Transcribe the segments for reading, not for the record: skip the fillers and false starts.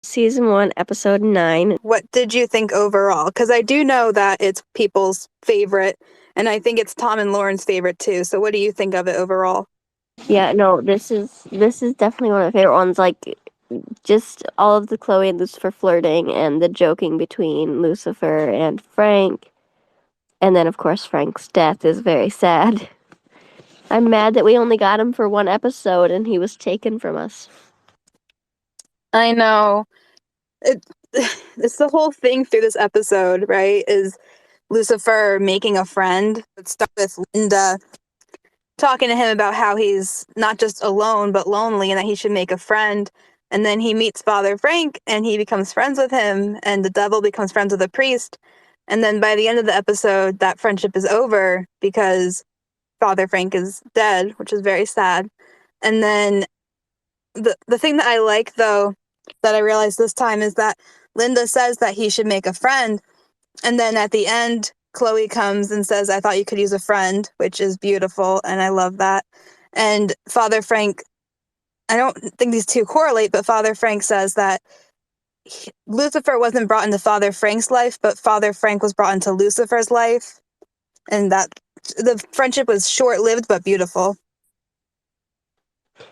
Season 1, Episode 9. What did you think overall? Because I do know that it's people's favorite, and I think it's Tom and Lauren's favorite too. So what do you think of it overall? Yeah, no, this is definitely one of my favorite ones. Like, just all of the Chloe and Lucifer flirting and the joking between Lucifer and Frank. And then, of course, Frank's death is very sad. I'm mad that we only got him for one episode and he was taken from us. I know. It, it's the whole thing through this episode, right? Is Lucifer making a friend. It starts with Linda talking to him about how he's not just alone but lonely and that he should make a friend. And then he meets Father Frank and he becomes friends with him, and the devil becomes friends with the priest. And then by the end of the episode, that friendship is over because Father Frank is dead, which is very sad. And then the thing that I like, though, that I realized this time is that Linda says that he should make a friend. And then at the end, Chloe comes and says, I thought you could use a friend, which is beautiful. And I love that. And Father Frank, I don't think these two correlate, but Father Frank says that Lucifer wasn't brought into Father Frank's life, but Father Frank was brought into Lucifer's life. And that the friendship was short lived, but beautiful.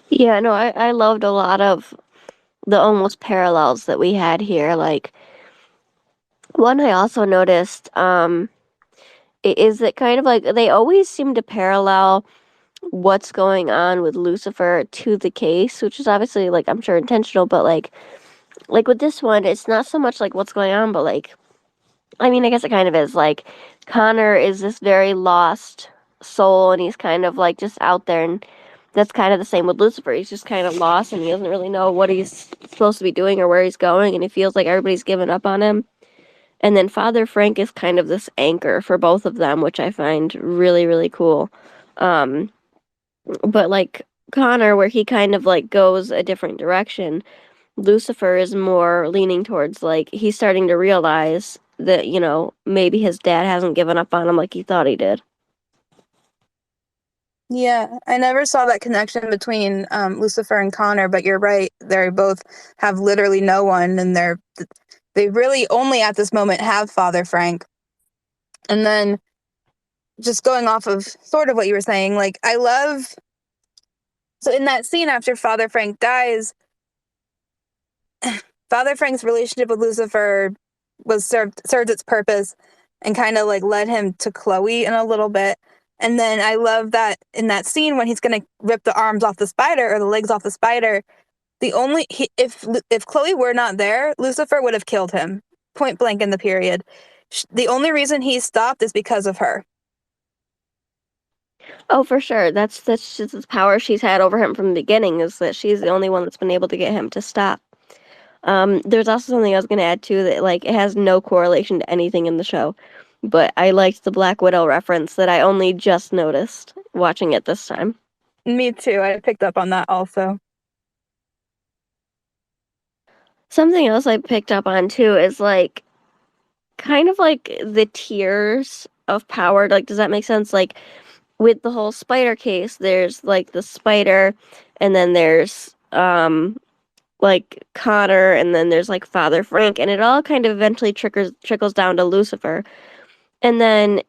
Yeah, no, I loved a lot of the almost parallels that we had here. Like, one I also noticed, is that kind of like they always seem to parallel what's going on with Lucifer to the case, which is obviously, like, I'm sure intentional, but like with this one, it's not so much like what's going on, but like, I mean, I guess it kind of is. Like, Connor is this very lost soul, and he's kind of like just out there, and that's kind of the same with Lucifer. He's just kind of lost, and he doesn't really know what he's supposed to be doing or where he's going, and he feels like everybody's given up on him. And then Father Frank is kind of this anchor for both of them, which I find really, really cool. Um, but like Connor, where he kind of like goes a different direction, Lucifer is more leaning towards like he's starting to realize that, maybe his dad hasn't given up on him like he thought he did. Yeah, I never saw that connection between Lucifer and Connor, but you're right. They both have literally no one, and they really only at this moment have Father Frank. And then just going off of sort of what you were saying, like I love so in that scene after Father Frank dies, Father Frank's relationship with Lucifer was served its purpose and kind of like led him to Chloe in a little bit. And then I love that in that scene when he's gonna rip the arms off the spider or the legs off the spider, if Chloe were not there, Lucifer would have killed him, point blank in the period. The only reason he stopped is because of her. Oh, for sure. That's just the power she's had over him from the beginning, is that she's the only one that's been able to get him to stop. There's also something I was gonna add too that like it has no correlation to anything in the show, but I liked the Black Widow reference that I only just noticed watching it this time. Me too. I picked up on that also. Something else I picked up on too is like kind of like the tiers of power. Like, does that make sense? Like with the whole spider case, there's like the spider, and then there's like Connor, and then there's like Father Frank, and it all kind of eventually trickles down to Lucifer. And then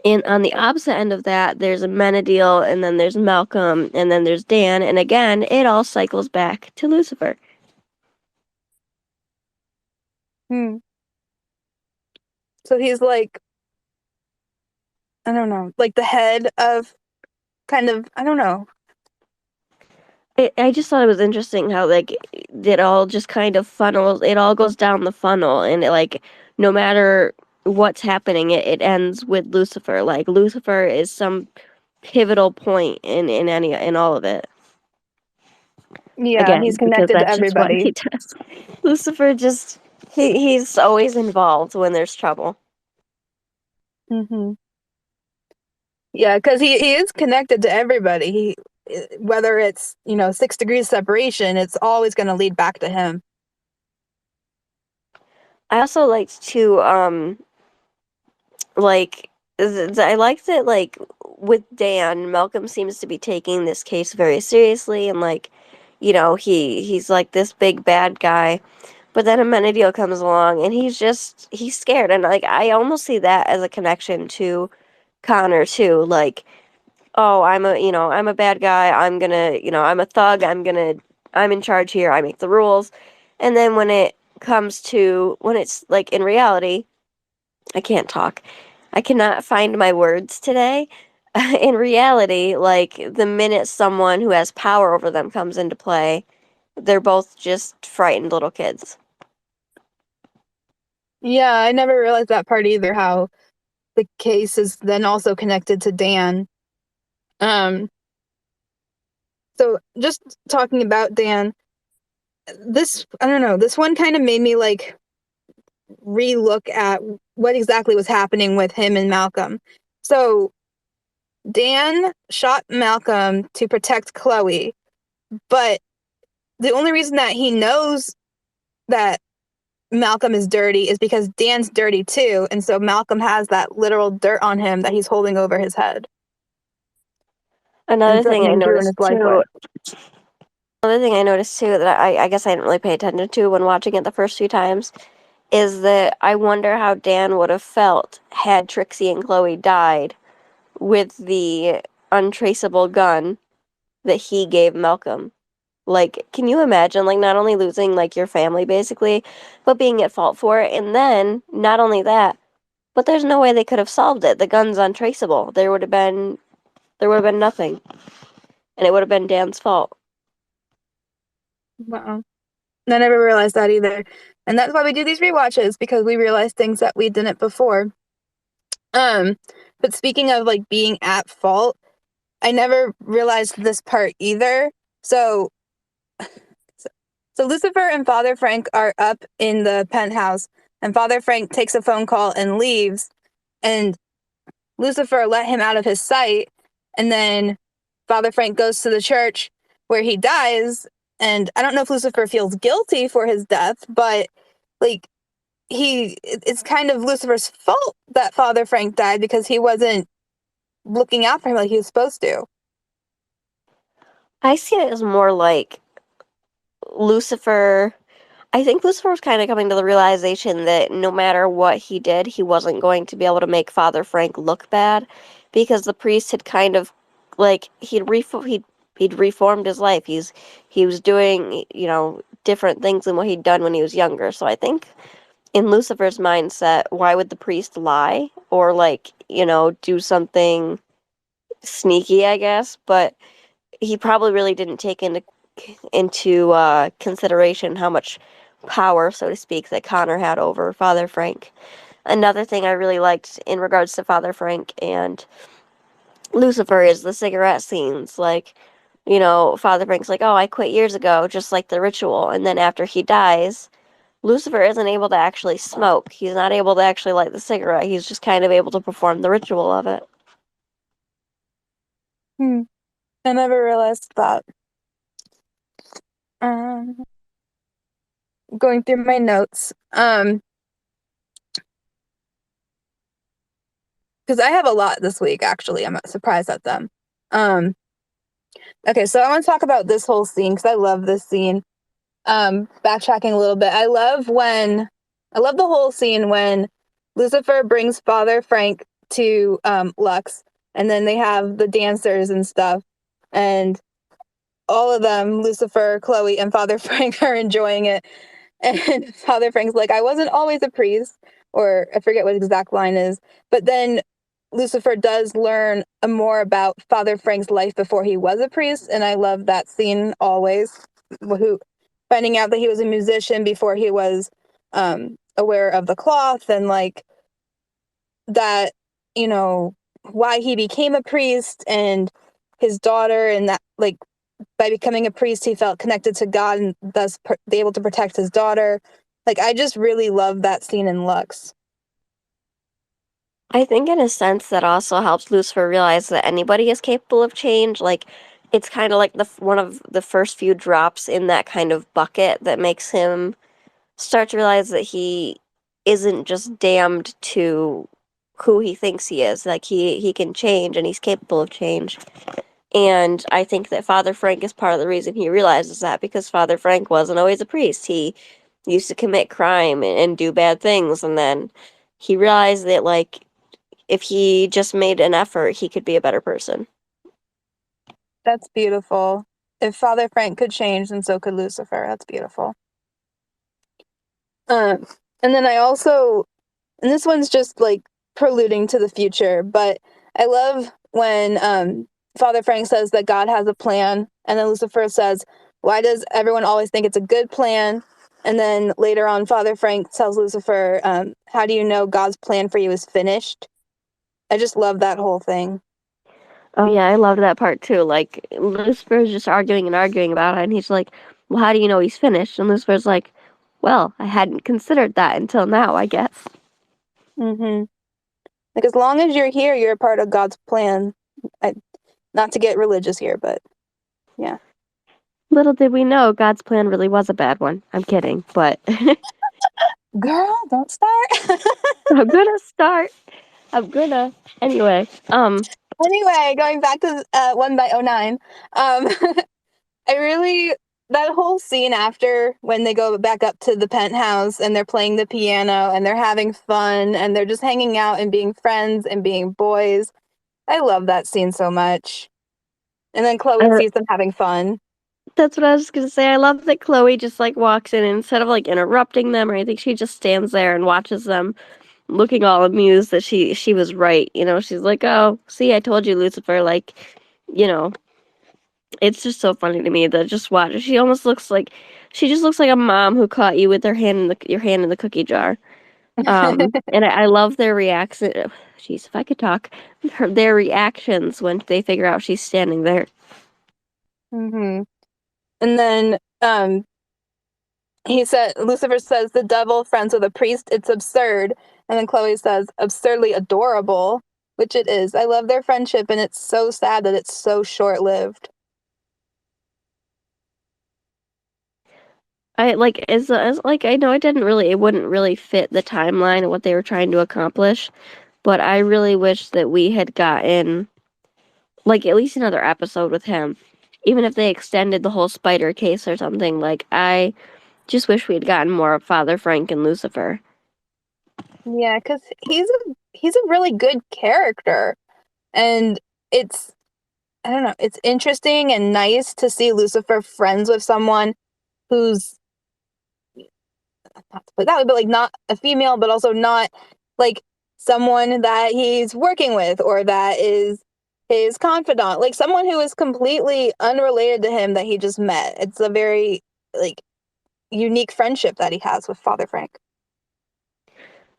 in on the opposite end of that, there's a Menadil, and then there's Malcolm, and then there's Dan, and again, it all cycles back to Lucifer. Hmm. So he's like, I don't know, like the head of kind of, I don't know. I just thought it was interesting how like it all just kind of funnels. It all goes down the funnel, and it like no matter what's happening, it ends with Lucifer. Like Lucifer is some pivotal point in all of it. Yeah, he's Again, because connected to that's just what everybody. he does. Lucifer just he's always involved when there's trouble. Hmm. Yeah, because he is connected to everybody. Whether it's 6 degrees separation, it's always going to lead back to him. I also liked to like I liked that like with Dan, Malcolm seems to be taking this case very seriously, and like he's like this big bad guy. But then Amenadiel comes along and he's scared. And like I almost see that as a connection to Connor too. Like, oh, I'm a bad guy. I'm a thug. I'm in charge here. I make the rules. And then when it's like in reality, I can't talk. I cannot find my words today. In reality, like the minute someone who has power over them comes into play, they're both just frightened little kids. Yeah, I never realized that part either, how the case is then also connected to Dan. Um, so just talking about Dan, I don't know, this one kind of made me like relook at what exactly was happening with him and Malcolm. So Dan shot Malcolm to protect Chloe, but the only reason that he knows that Malcolm is dirty is because Dan's dirty too, and so Malcolm has that literal dirt on him that he's holding over his head and Another thing I threatening to ruin noticed his life too, with. another thing I noticed too that I guess I didn't really pay attention to when watching it the first few times is that I wonder how Dan would have felt had Trixie and Chloe died with the untraceable gun that he gave Malcolm. Like, can you imagine, like, not only losing, like, your family, basically, but being at fault for it, and then, not only that, but there's no way they could have solved it. The gun's untraceable. There would have been nothing, and it would have been Dan's fault. Wow. I never realized that either. And that's why we do these rewatches, because we realize things that we didn't before. Um, but speaking of like being at fault, I never realized this part either. So Lucifer and Father Frank are up in the penthouse, and Father Frank takes a phone call and leaves, and Lucifer let him out of his sight, and then Father Frank goes to the church where he dies, and I don't know if Lucifer feels guilty for his death, but like it's kind of Lucifer's fault that Father Frank died because he wasn't looking out for him like he was supposed to. I see it as more like Lucifer. I think Lucifer was kind of coming to the realization that no matter what he did, he wasn't going to be able to make Father Frank look bad because the priest had kind of like he'd reformed his life. He was doing, different things than what he'd done when he was younger. So I think in Lucifer's mindset, why would the priest lie or like, do something sneaky, I guess, but he probably really didn't take into consideration how much power, so to speak, that Connor had over Father Frank. Another thing I really liked in regards to Father Frank and Lucifer is the cigarette scenes. Like, Father Frank's like, oh, I quit years ago, just like the ritual. And then after he dies, Lucifer isn't able to actually smoke. He's not able to actually light the cigarette. He's just kind of able to perform the ritual of it. Hmm. I never realized that. Um, Going through my notes. Because I have a lot this week, actually. I'm surprised at them. Um, okay, so I want to talk about this whole scene because I love this scene. Backtracking a little bit, I love the whole scene when Lucifer brings Father Frank to Lux, and then they have the dancers and stuff, and all of them, Lucifer, Chloe, and Father Frank, are enjoying it. And Father Frank's like, I wasn't always a priest, or I forget what exact line is. But then Lucifer does learn more about Father Frank's life before he was a priest. And I love that scene always. Who finding out that he was a musician before he was aware of the cloth, and like that, why he became a priest, and his daughter, and that like by becoming a priest, he felt connected to God and thus be able to protect his daughter. Like, I just really love that scene in Lux. I think in a sense that also helps Lucifer realize that anybody is capable of change. Like, it's kind of like one of the first few drops in that kind of bucket that makes him start to realize that he isn't just damned to who he thinks he is. Like, he can change and he's capable of change. And I think that Father Frank is part of the reason he realizes that, because Father Frank wasn't always a priest. He used to commit crime and do bad things, and then he realized that, like, if he just made an effort, he could be a better person. That's beautiful. If Father Frank could change, then so could Lucifer. That's beautiful. Um, and then I also, and this one's just like preluding to the future, but I love when Father Frank says that God has a plan, and then Lucifer says, "Why does everyone always think it's a good plan?" And then later on, Father Frank tells Lucifer, "How do you know God's plan for you is finished?" I just love that whole thing. Oh yeah, I loved that part too. Like Lucifer's just arguing and arguing about it, and he's like, "Well, how do you know he's finished?" And Lucifer's like, "Well, I hadn't considered that until now, I guess." Mm-hmm. Like, as long as you're here, you're a part of God's plan. I, not to get religious here, but yeah. Little did we know God's plan really was a bad one. I'm kidding, but Girl, don't start. I'm gonna start. I'm gonna. Anyway, Anyway, going back to 1 by '09, I really, that whole scene after when they go back up to the penthouse and they're playing the piano and they're having fun and they're just hanging out and being friends and being boys. I love that scene so much. And then Chloe uh, sees them having fun. that's what I was just gonna say. I love that Chloe just like walks in and instead of like interrupting them or anything, she just stands there and watches them, looking all amused that she was right. You know, she's like, "Oh, see, I told you, Lucifer." Like, you know, it's just so funny to me that just watch. She just looks like a mom who caught you with your hand in the cookie jar. And I love their reaction. Jeez, if I could talk, their reactions when they figure out she's standing there. Hmm. And then Lucifer says, the devil friends with a priest, it's absurd. And then Chloe says, absurdly adorable, which it is. I love their friendship, and it's so sad that it's so short lived. I like as like I know it wouldn't really fit the timeline of what they were trying to accomplish, but I really wish that we had gotten like at least another episode with him. Even if they extended the whole spider case or something, like I just wish we had gotten more of Father Frank and Lucifer. Yeah, because he's a really good character, and it's I don't know, it's interesting and nice to see Lucifer friends with someone who's not to put it that way, but like not a female, but also not like someone that he's working with or that is his confidant, like someone who is completely unrelated to him that he just met. It's a very like unique friendship that he has with Father Frank.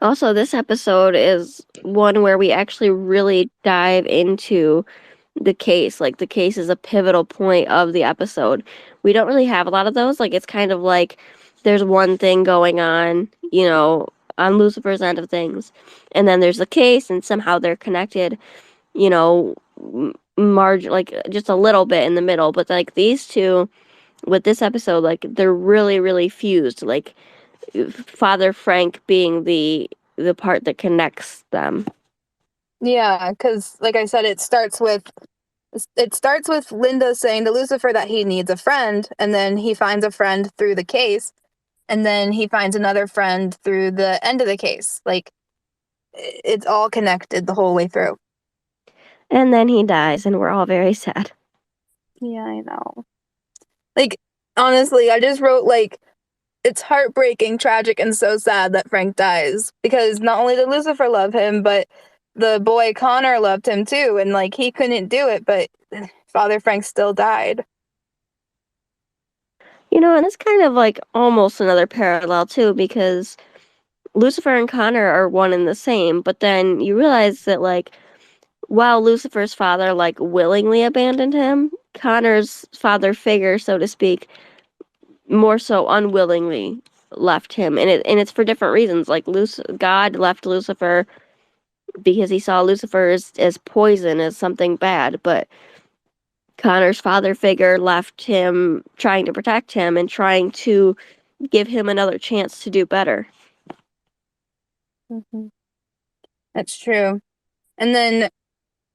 Also, this episode is one where we actually really dive into the case. Like the case is a pivotal point of the episode. We don't really have a lot of those. Like it's kind of like there's one thing going on, you know, on Lucifer's end of things, and then there's the case, and somehow they're connected, you know, like just a little bit in the middle. But like these two with this episode, like they're really, really fused. Like Father Frank being the part that connects them. Yeah, because like I said, it starts with Linda saying to Lucifer that he needs a friend, and then he finds a friend through the case, and then he finds another friend through the end of the case. Like it's all connected the whole way through. And then he dies, and we're all very sad. Yeah, I know. Like, honestly, I just wrote, like, it's heartbreaking, tragic, and so sad that Frank dies because not only did Lucifer love him, but the boy Connor loved him too. And, like, he couldn't do it, but Father Frank still died. You know, and it's kind of like almost another parallel too, because Lucifer and Connor are one and the same, but then you realize that like while Lucifer's father like willingly abandoned him, Connor's father figure, so to speak, more so unwillingly left him. And it's for different reasons. Like God left Lucifer because he saw Lucifer as poison, as something bad, but Connor's father figure left him trying to protect him and trying to give him another chance to do better. Hmm. That's true. And then,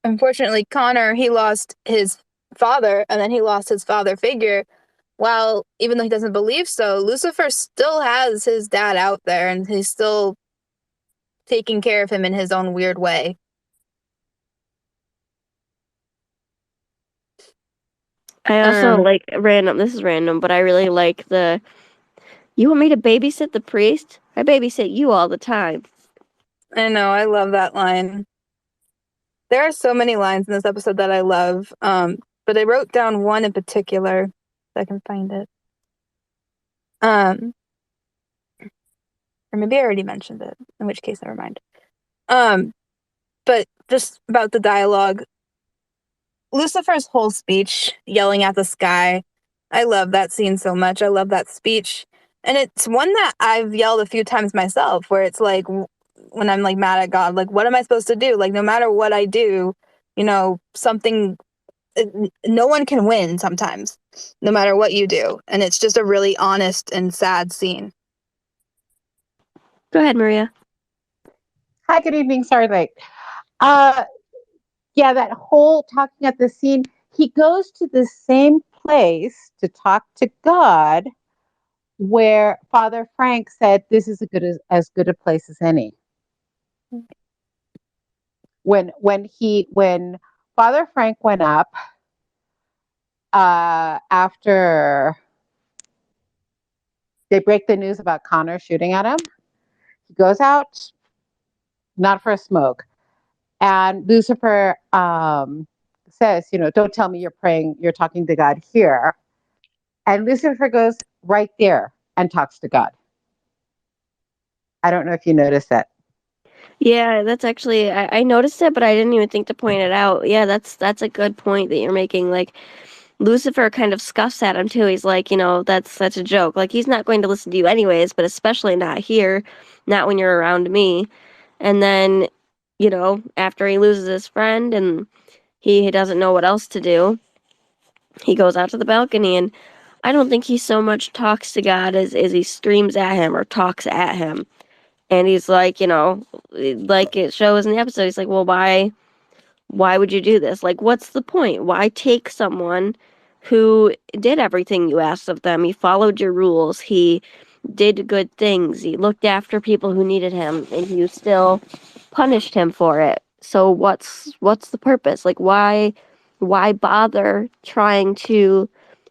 unfortunately, Connor, he lost his father, and then he lost his father figure. While even though he doesn't believe so, Lucifer still has his dad out there, and he's still taking care of him in his own weird way. I also Um, like random. This is random, but I really like the. You want me to babysit the priest? I babysit you all the time. I know, I love that line. There are so many lines in this episode that I love, but I wrote down one in particular, if I can find it. Um, or maybe I already mentioned it, in which case, never mind. Um, but just about the dialogue, Lucifer's whole speech, yelling at the sky, I love that scene so much. I love that speech. And it's one that I've yelled a few times myself, where it's like, when I'm like mad at God, like, what am I supposed to do? Like, no matter what I do, something, no one can win sometimes, no matter what you do. And it's just a really honest and sad scene. Go ahead, Maria. Hi, good evening. Sorry, late. Uh, yeah, that whole talking at the scene, he goes to the same place to talk to God where Father Frank said, "This is as good a place as any." When Father Frank went up after they break the news about Connor shooting at him, he goes out not for a smoke, and Lucifer says, "Don't tell me you're praying, you're talking to God here." And Lucifer goes right there and talks to God. I don't know if you noticed that. Yeah, that's actually I noticed it, but I didn't even think to point it out. Yeah, that's a good point that you're making. Like Lucifer kind of scuffs at him too. He's like, that's such a joke. Like he's not going to listen to you anyways, but especially not here, not when you're around me. And then, after he loses his friend and he doesn't know what else to do, he goes out to the balcony and I don't think he so much talks to God as he screams at him or talks at him. And he's like, like it shows in the episode, he's like, well, why would you do this? Like, what's the point? Why take someone who did everything you asked of them? He followed your rules. He did good things. He looked after people who needed him, and you still punished him for it. So what's the purpose? Like, why bother trying to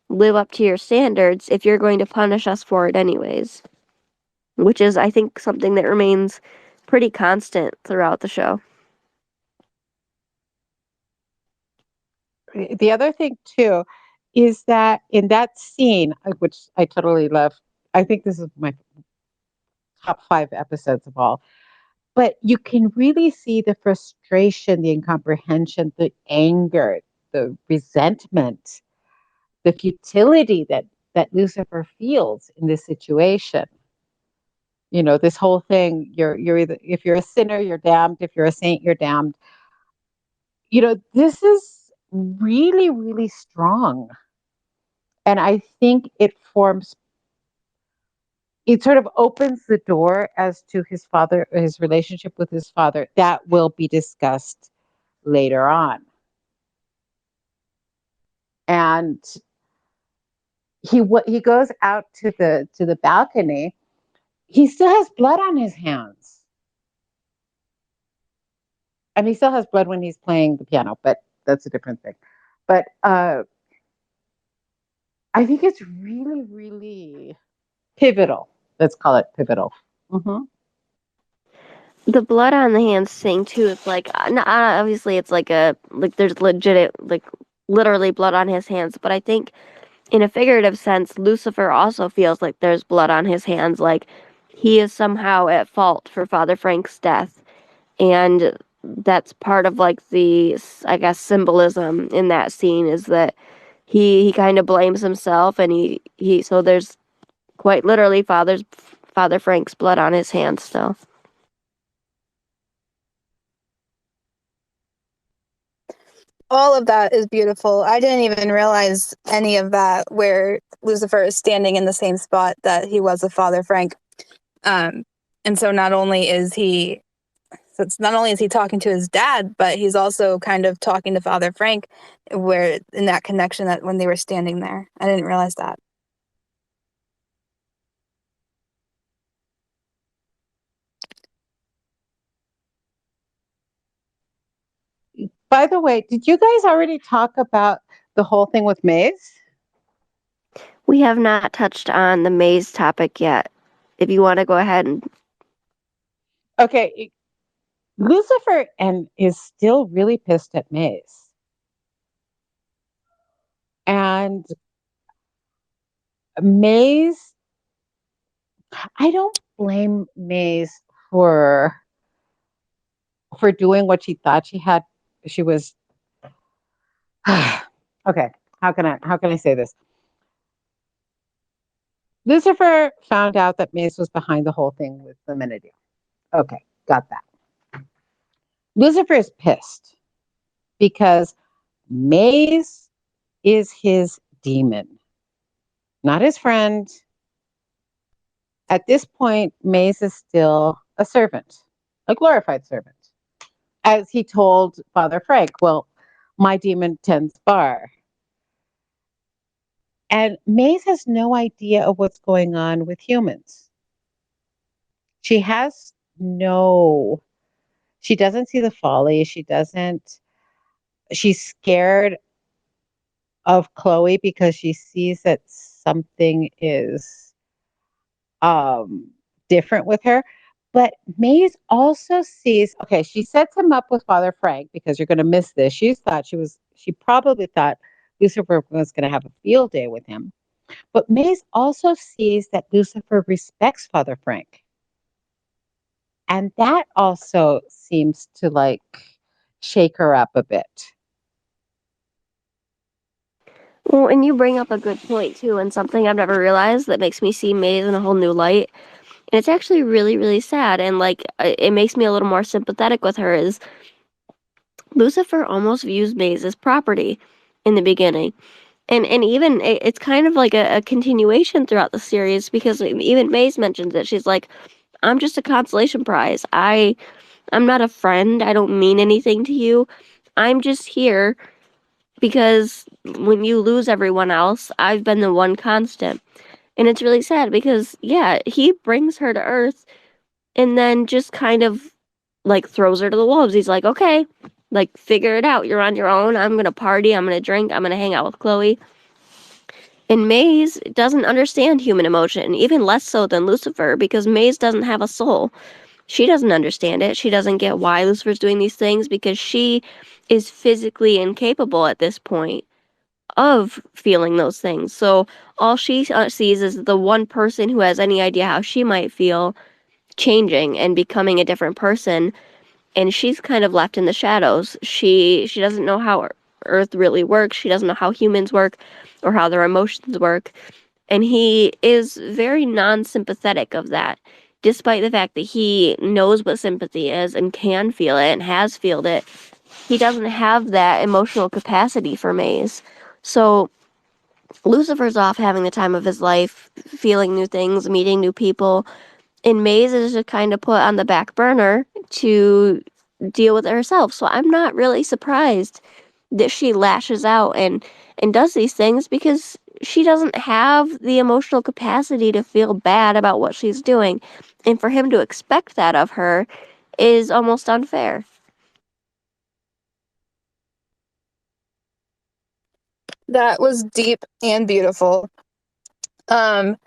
live up to your standards if you're going to punish us for it anyways? Which is, I think, something that remains pretty constant throughout the show. The other thing, too, is that in that scene, which I totally love, I think this is my top 5 episodes of all, but you can really see the frustration, the incomprehension, the anger, the resentment, the futility that Lucifer feels in this situation. This whole thing, you're either, if you're a sinner, you're damned. If you're a saint, you're damned. This is really, really strong. And I think it sort of opens the door as to his relationship with his father. That will be discussed later on. And he goes out to the balcony. He still has blood on his hands. And he still has blood when he's playing the piano, but that's a different thing. But I think it's really, really pivotal. Let's call it pivotal. Mm-hmm. The blood on the hands thing too. It's like obviously it's like there's legit like literally blood on his hands, but I think in a figurative sense, Lucifer also feels like there's blood on his hands. Like he is somehow at fault for Father Frank's death, and that's part of like the I guess symbolism in that scene is that he kind of blames himself, and he so there's quite literally Father Frank's blood on his hands still. All of that is beautiful. I didn't even realize any of that, where Lucifer is standing in the same spot that he was with Father Frank. And so not only is he So it's not only is he talking to his dad, but he's also kind of talking to Father Frank, where in that connection that when they were standing there. I didn't realize that. By the way, did you guys already talk about the whole thing with Maze? We have not touched on the maze topic yet. If you want to go ahead and Okay, Lucifer and is still really pissed at Maze. And Maze, I don't blame Maze for doing what she thought she was okay, how can I say this? Lucifer found out that Maze was behind the whole thing with the Menidia. Okay, got that. Lucifer is pissed because Maze is his demon, not his friend. At this point, Maze is still a servant, a glorified servant. As he told Father Frank, well, my demon tends bar. And Maze has no idea of what's going on with humans. She has no, she doesn't see the folly. She's scared of Chloe because she sees that something is um, different with her. But Maze also sees, okay, she sets him up with Father Frank because you're going to miss this. She probably thought Lucifer was going to have a field day with him. But Maze also sees that Lucifer respects Father Frank. And that also seems to like shake her up a bit. well, and you bring up a good point too, and something I've never realized that makes me see Maze in a whole new light. And it's actually really, really sad, and like it makes me a little more sympathetic with her. Is Lucifer almost views Maze as property in the beginning, and even it's kind of like a continuation throughout the series because even Maze mentions it. She's like, "I'm just a consolation prize. I'm not a friend. I don't mean anything to you. I'm just here because when you lose everyone else, I've been the one constant." And it's really sad because, yeah, he brings her to Earth and then just kind of like throws her to the wolves. He's like, okay, like figure it out. You're on your own. I'm going to party. I'm going to drink. I'm going to hang out with Chloe. And Maze doesn't understand human emotion, even less so than Lucifer, because Maze doesn't have a soul. She doesn't understand it. She doesn't get why Lucifer's doing these things because she is physically incapable at this point of feeling those things. So all she sees is the one person who has any idea how she might feel changing and becoming a different person, and she's kind of left in the shadows. She doesn't know how Earth really works. She doesn't know how humans work or how their emotions work. And he is very non-sympathetic of that, despite the fact that he knows what sympathy is and can feel it and has felt it. He doesn't have that emotional capacity for Maze. So Lucifer's off having the time of his life, feeling new things, meeting new people, and Maze is just kind of put on the back burner to deal with it herself. So I'm not really surprised that she lashes out and does these things because she doesn't have the emotional capacity to feel bad about what she's doing. And for him to expect that of her is almost unfair. That was deep and beautiful. Um,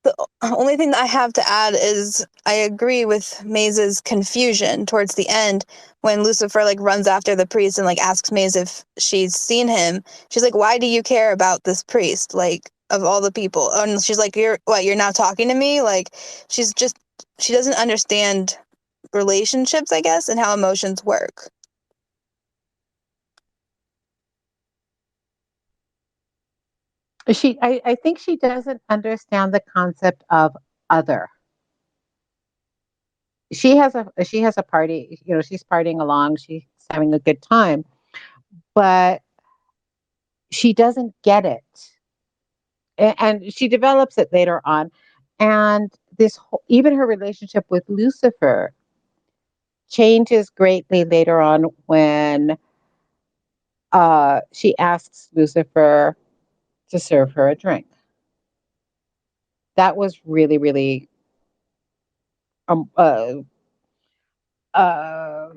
the only thing that I have to add is I agree with Maze's confusion towards the end when Lucifer like runs after the priest and like asks Maze if she's seen him. She's like, "Why do you care about this priest? Like of all the people?" And she's like, You're not talking to me?" Like she doesn't understand relationships, I guess, and how emotions work. I think she doesn't understand the concept of other. She has a party, she's partying along, she's having a good time, but she doesn't get it. And she develops it later on. And this whole, even her relationship with Lucifer, changes greatly later on when she asks Lucifer to serve her a drink. That was really, really um, uh, uh,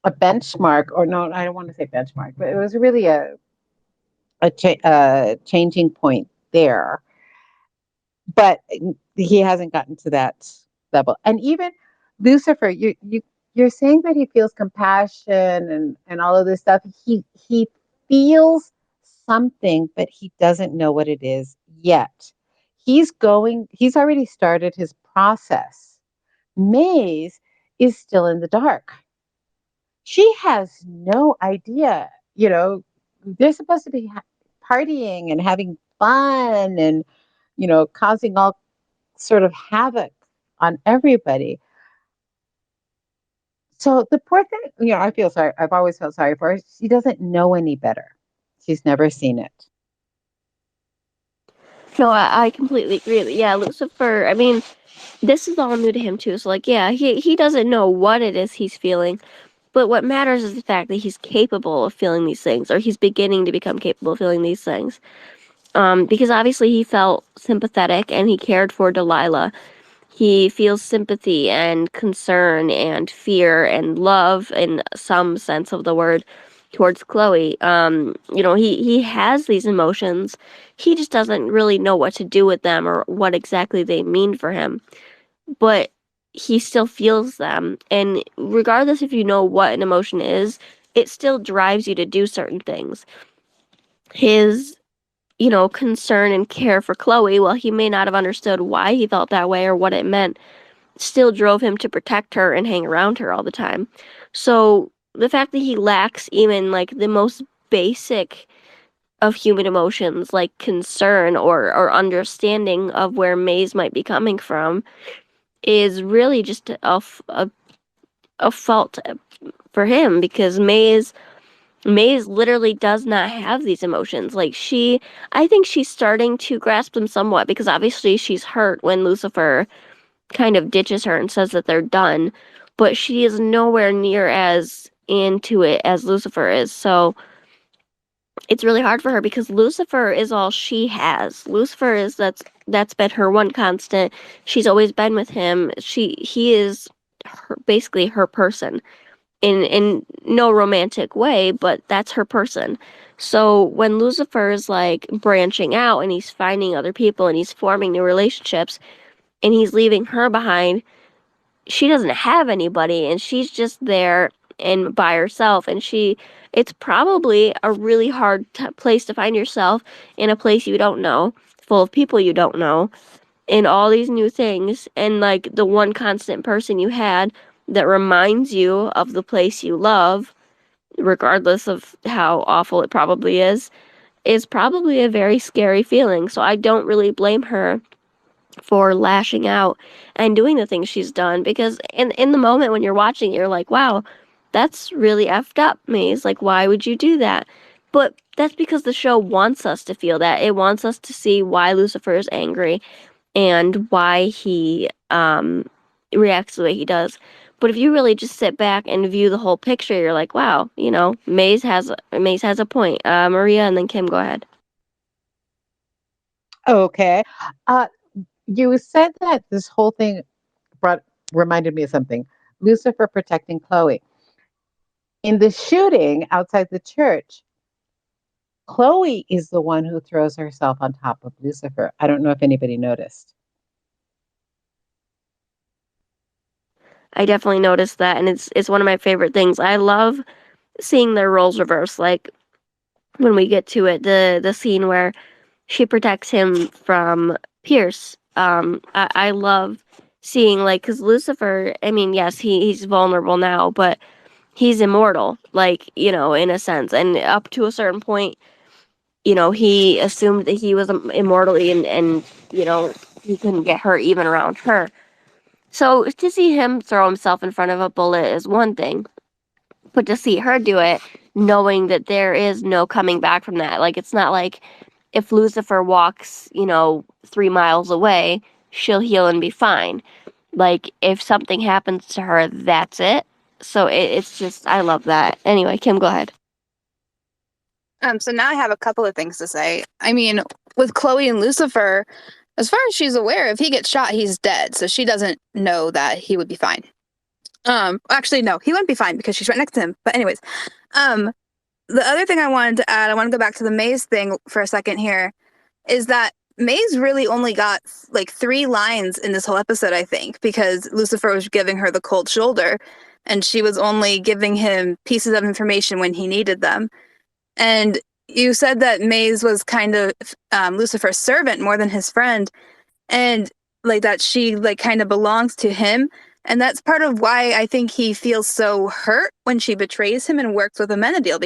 a benchmark, or no, I don't want to say benchmark, but it was really a changing point there. But he hasn't gotten to that level. And even Lucifer, you're saying that he feels compassion and all of this stuff. He feels something, but he doesn't know what it is yet. He's already started his process. Maze is still in the dark. She has no idea, they're supposed to be partying and having fun and, causing all sort of havoc on everybody. So the poor thing, I feel sorry. I've always felt sorry for her. She doesn't know any better. She's never seen it. No, I completely agree. Yeah, Lucifer, I mean, this is all new to him too. So like, yeah, he doesn't know what it is he's feeling, but what matters is the fact that he's capable of feeling these things, or he's beginning to become capable of feeling these things. Because obviously he felt sympathetic and he cared for Delilah. He feels sympathy and concern and fear and love in some sense of the word towards Chloe. He has these emotions. He just doesn't really know what to do with them or what exactly they mean for him. But he still feels them. And regardless if you know what an emotion is, it still drives you to do certain things. His concern and care for Chloe, while he may not have understood why he felt that way or what it meant, still drove him to protect her and hang around her all the time. So the fact that he lacks even like the most basic of human emotions, like concern or understanding of where Maze might be coming from, is really just a fault for him, because Maze literally does not have these emotions. Like I think she's starting to grasp them somewhat, because obviously she's hurt when Lucifer kind of ditches her and says that they're done, but she is nowhere near as into it as Lucifer is. So it's really hard for her because Lucifer is all she has. Lucifer is that's been her one constant. She's always been with him. He is basically her person in no romantic way, but that's her person. So when Lucifer is like branching out and he's finding other people and he's forming new relationships and he's leaving her behind, she doesn't have anybody and she's just there and by herself, and it's probably a really hard place to find yourself, in a place you don't know, full of people you don't know, and all these new things, and like the one constant person you had that reminds you of the place you love, regardless of how awful it probably is probably a very scary feeling. So I don't really blame her for lashing out and doing the things she's done, because in the moment when you're watching, you're like, wow, that's really effed up, Maze. Like, why would you do that? But that's because the show wants us to feel that. It wants us to see why Lucifer is angry and why he reacts the way he does. But if you really just sit back and view the whole picture, you're like, wow, Maze has a point. Maria, and then Kim, go ahead. Okay. Uh, you said that this whole thing reminded me of something. Lucifer protecting Chloe. In the shooting outside the church, Chloe is the one who throws herself on top of Lucifer. I don't know if anybody noticed. I definitely noticed that, and it's one of my favorite things. I love seeing their roles reverse. Like when we get to it, the scene where she protects him from Pierce. I love seeing, like, because Lucifer, I mean, yes, he's vulnerable now, but he's immortal, like, in a sense, and up to a certain point, he assumed that he was immortal, and he couldn't get hurt even around her. So to see him throw himself in front of a bullet is one thing, but to see her do it, knowing that there is no coming back from that, like, it's not like if Lucifer walks, 3 miles away, she'll heal and be fine. Like, if something happens to her, that's it. So it's just, I love that. Anyway, Kim, go ahead. So now I have a couple of things to say. I mean, with Chloe and Lucifer, as far as she's aware, if he gets shot, he's dead. So she doesn't know that he would be fine. Actually, no, he wouldn't be fine because she's right next to him. But anyways, um, the other thing I wanted to add, I want to go back to the Maze thing for a second here, is that Maze really only got like 3 lines in this whole episode, I think, because Lucifer was giving her the cold shoulder, and she was only giving him pieces of information when he needed them. And you said that Maze was kind of Lucifer's servant more than his friend, and like that she like kind of belongs to him. And that's part of why I think he feels so hurt when she betrays him and works with Amenadiel,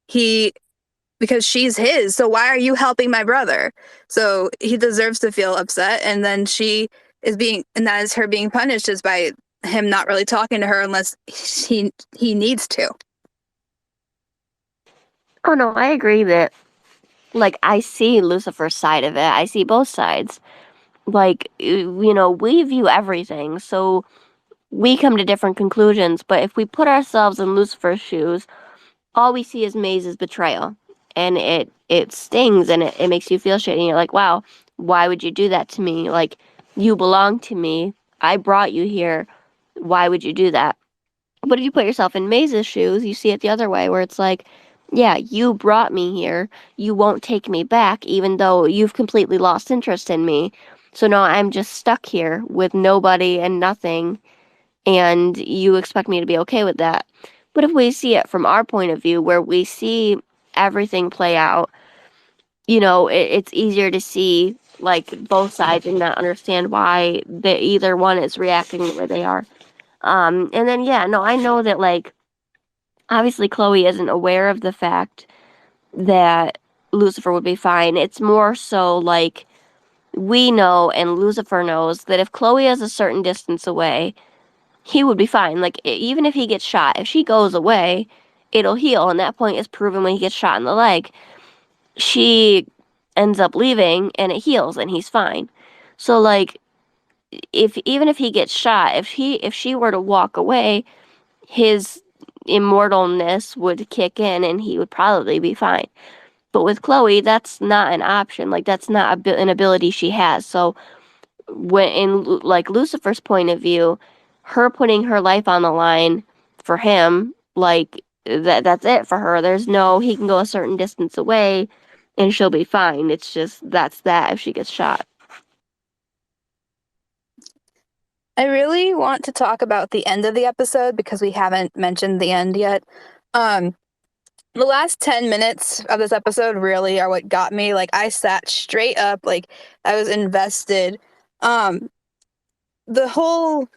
he because she's his. So why are you helping my brother? So he deserves to feel upset. And then and that is her being punished, is by him not really talking to her unless he needs to. Oh, no, I agree that, like, I see Lucifer's side of it. I see both sides. Like, we view everything, so we come to different conclusions. But if we put ourselves in Lucifer's shoes, all we see is Maze's betrayal. And it stings, and it makes you feel shitty. And you're like, wow, why would you do that to me? Like, you belong to me. I brought you here. Why would you do that? But if you put yourself in Maze's shoes, you see it the other way, where it's like, yeah, you brought me here. You won't take me back, even though you've completely lost interest in me. So now I'm just stuck here with nobody and nothing, and you expect me to be okay with that. But if we see it from our point of view, where we see everything play out, it's easier to see, like, both sides and not understand why either one is reacting the way they are. And then, yeah, no, I know that, like, obviously Chloe isn't aware of the fact that Lucifer would be fine. It's more so, like, we know and Lucifer knows that if Chloe is a certain distance away, he would be fine. Like, even if he gets shot, if she goes away, it'll heal. And that point is proven when he gets shot in the leg. She ends up leaving and it heals and he's fine. So, like, even if he gets shot, if she were to walk away, his immortalness would kick in and he would probably be fine. But with Chloe, that's not an option. Like, that's not an ability she has. So when in like Lucifer's point of view, her putting her life on the line for him, like, that's it for her. There's no, he can go a certain distance away and she'll be fine. It's just that's that if she gets shot. I really want to talk about the end of the episode because we haven't mentioned the end yet. The last 10 minutes of this episode really are what got me. Like, I sat straight up, like, I was invested. The whole,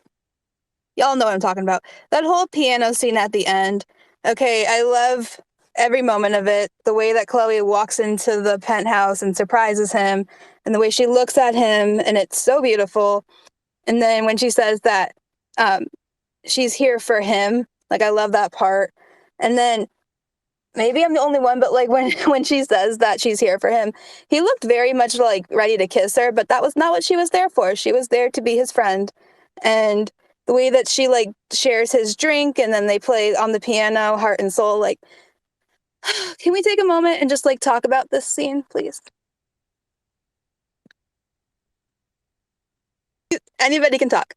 y'all know what I'm talking about. That whole piano scene at the end. Okay, I love every moment of it. The way that Chloe walks into the penthouse and surprises him, and the way she looks at him, and it's so beautiful. And then when she says that she's here for him, like, I love that part. And then maybe I'm the only one, but like when she says that she's here for him, he looked very much like ready to kiss her, but that was not what she was there for. She was there to be his friend. And the way that she like shares his drink and then they play on the piano, heart and soul, like, can we take a moment and just like talk about this scene, please? Anybody can talk.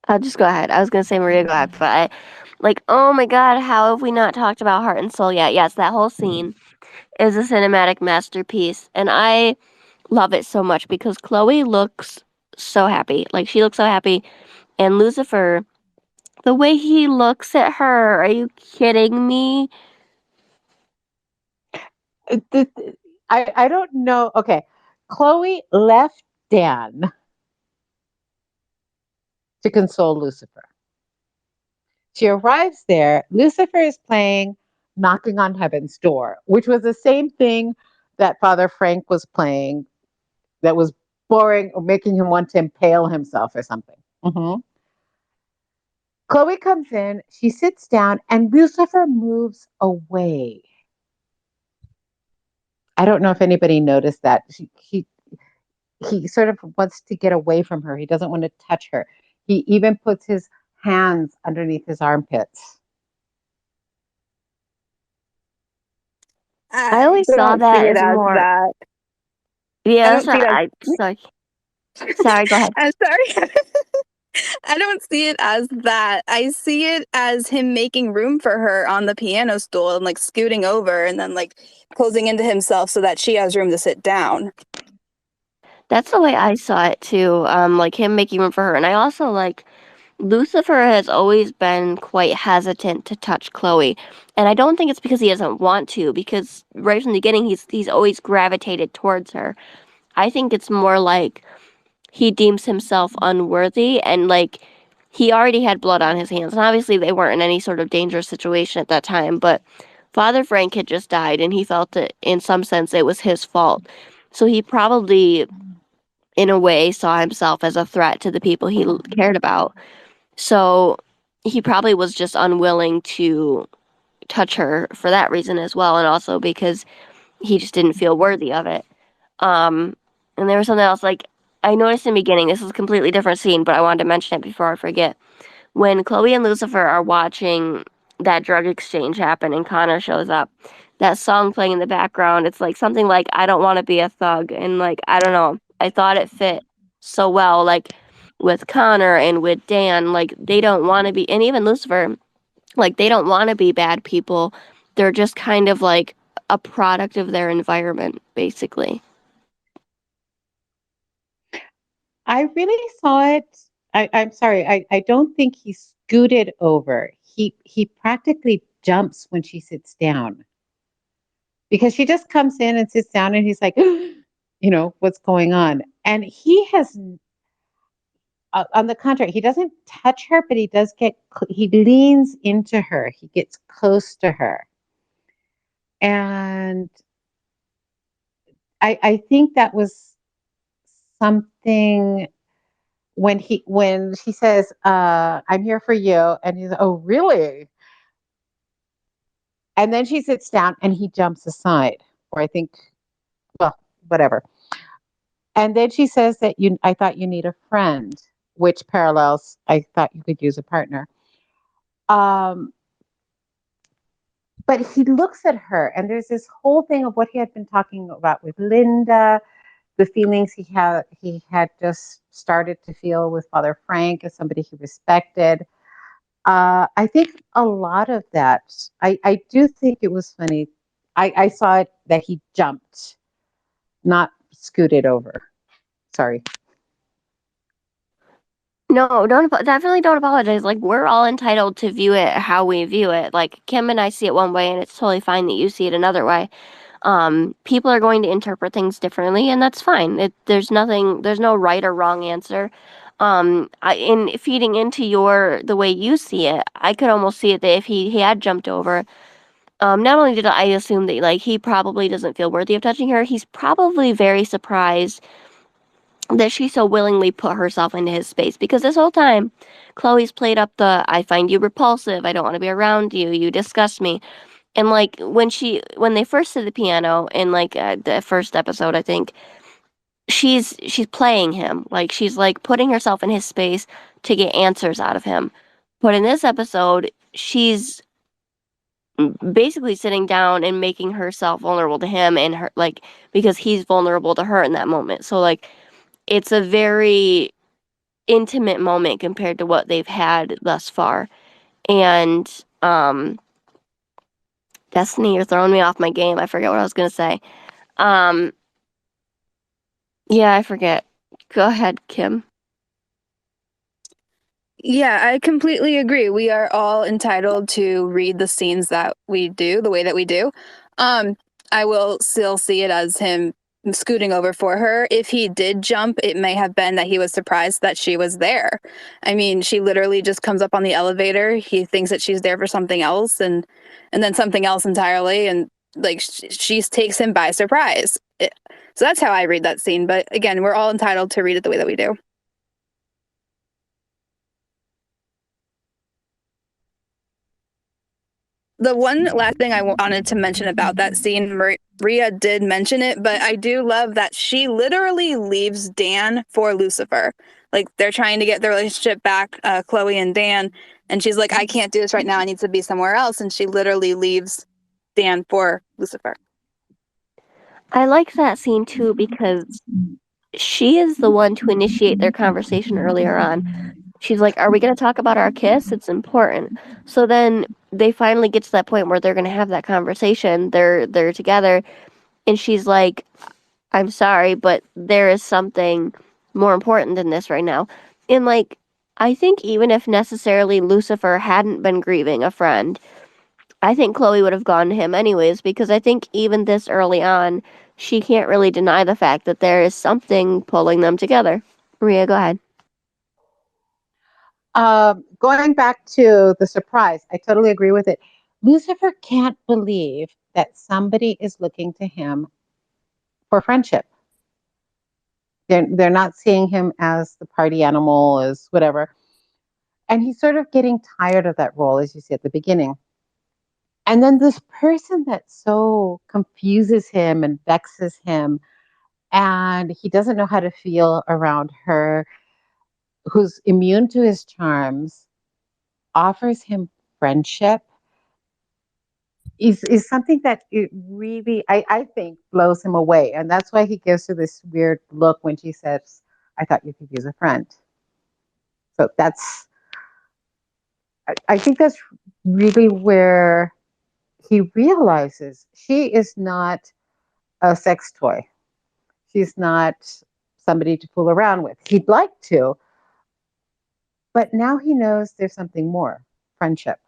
I'll just go ahead. I was gonna say Maria, go ahead, but like, oh my god, how have we not talked about Heart and Soul yet? Yes, that whole scene is a cinematic masterpiece, and I love it so much because Chloe looks so happy. Like, she looks so happy, and Lucifer, the way he looks at her, are you kidding me? I don't know. Okay. Chloe left Dan to console Lucifer. She arrives there. Lucifer is playing Knocking on Heaven's Door, which was the same thing that Father Frank was playing that was boring or making him want to impale himself or something. Mhm. Chloe comes in, she sits down, and Lucifer moves away. I don't know if anybody noticed that. He sort of wants to get away from her. He doesn't want to touch her. He even puts his hands underneath his armpits. I I always saw don't see that it as as more. that. I Yeah, that's don't see what it I. as. Sorry, go ahead. I'm sorry. I don't see it as that. I see it as him making room for her on the piano stool and like scooting over and then like closing into himself so that she has room to sit down. That's the way I saw it too. Like him making room for her, and I also like Lucifer has always been quite hesitant to touch Chloe, and I don't think it's because he doesn't want to. Because right from the beginning, he's always gravitated towards her. I think it's more like he deems himself unworthy, and like he already had blood on his hands, and obviously they weren't in any sort of dangerous situation at that time. But Father Frank had just died, and he felt that in some sense it was his fault. So he probably, in a way, saw himself as a threat to the people he cared about. So he probably was just unwilling to touch her for that reason as well, and also because he just didn't feel worthy of it. Um, and there was something else, like, I noticed in the beginning, this is a completely different scene, but I wanted to mention it before I forget. When Chloe and Lucifer are watching that drug exchange happen and Connor shows up, that song playing in the background, it's like something like I don't want to be a thug, and like I don't know, I thought it fit so well, like with Connor and with Dan, like they don't want to be, and even Lucifer, like they don't want to be bad people. They're just kind of like a product of their environment, basically. I really saw it. I'm sorry. I don't think he scooted over. He practically jumps when she sits down because she just comes in and sits down and he's like, what's going on? And he has, on the contrary, he doesn't touch her, but he leans into her. He gets close to her. And I think that was something when she says, I'm here for you, and he's, oh really? And then she sits down and he jumps aside, or I think, well, whatever. And then she says that I thought you need a friend, which parallels I thought you could use a partner. Um, but he looks at her, and there's this whole thing of what he had been talking about with Linda, the feelings he had just started to feel with Father Frank as somebody he respected. I think a lot of that. I do think it was funny. I saw it that he jumped, not scooted over. Sorry. No, definitely don't apologize. Like, we're all entitled to view it how we view it. Like, Kim and I see it one way, and it's totally fine that you see it another way. People are going to interpret things differently, and that's fine. There's no right or wrong answer. In feeding into the way you see it, I could almost see it that if he had jumped over, not only did I assume that, like, he probably doesn't feel worthy of touching her, he's probably very surprised that she so willingly put herself into his space, because this whole time Chloe's played up the I find you repulsive, I don't want to be around you, you disgust me. And like when they first did the piano in like the first episode, I think she's playing him, like she's like putting herself in his space to get answers out of him. But in this episode, she's basically sitting down and making herself vulnerable to him, and her, like, because he's vulnerable to her in that moment. So like it's a very intimate moment compared to what they've had thus far. And Destiny, you're throwing me off my game. I forget what I was gonna say. Um yeah, I forget. Go ahead, Kim. Yeah, I completely agree. We are all entitled to read the scenes that we do the way that we do. Um, I will still see it as him scooting over for her. If he did jump, it may have been that he was surprised that she was there. I mean, she literally just comes up on the elevator. He thinks that she's there for something else, and then something else entirely, and like she takes him by surprise. So that's how I read that scene. But again, we're all entitled to read it the way that we do. The one last thing I wanted to mention about that scene, Maria did mention it, but I do love that she literally leaves Dan for Lucifer. Like they're trying to get their relationship back, Chloe and Dan, and she's like, I can't do this right now. I need to be somewhere else. And she literally leaves Dan for Lucifer. I like that scene too because she is the one to initiate their conversation earlier on. She's like, "Are we going to talk about our kiss? It's important." So then they finally get to that point where they're going to have that conversation. They're together, and she's like, "I'm sorry, but there is something more important than this right now." And like, I think even if necessarily Lucifer hadn't been grieving a friend, I think Chloe would have gone to him anyways, because I think even this early on, she can't really deny the fact that there is something pulling them together. Maria, go ahead. Going back to the surprise, I totally agree with it. Lucifer can't believe that somebody is looking to him for friendship. They're not seeing him as the party animal, as whatever. And he's sort of getting tired of that role, as you see at the beginning. And then this person that so confuses him and vexes him, and he doesn't know how to feel around her, who's immune to his charms, offers him friendship, is something that it really, I think, blows him away. And that's why he gives her this weird look when she says, I thought you could use a friend. So I think that's really where he realizes she is not a sex toy. She's not somebody to fool around with. He'd like to, but now he knows there's something more, friendship.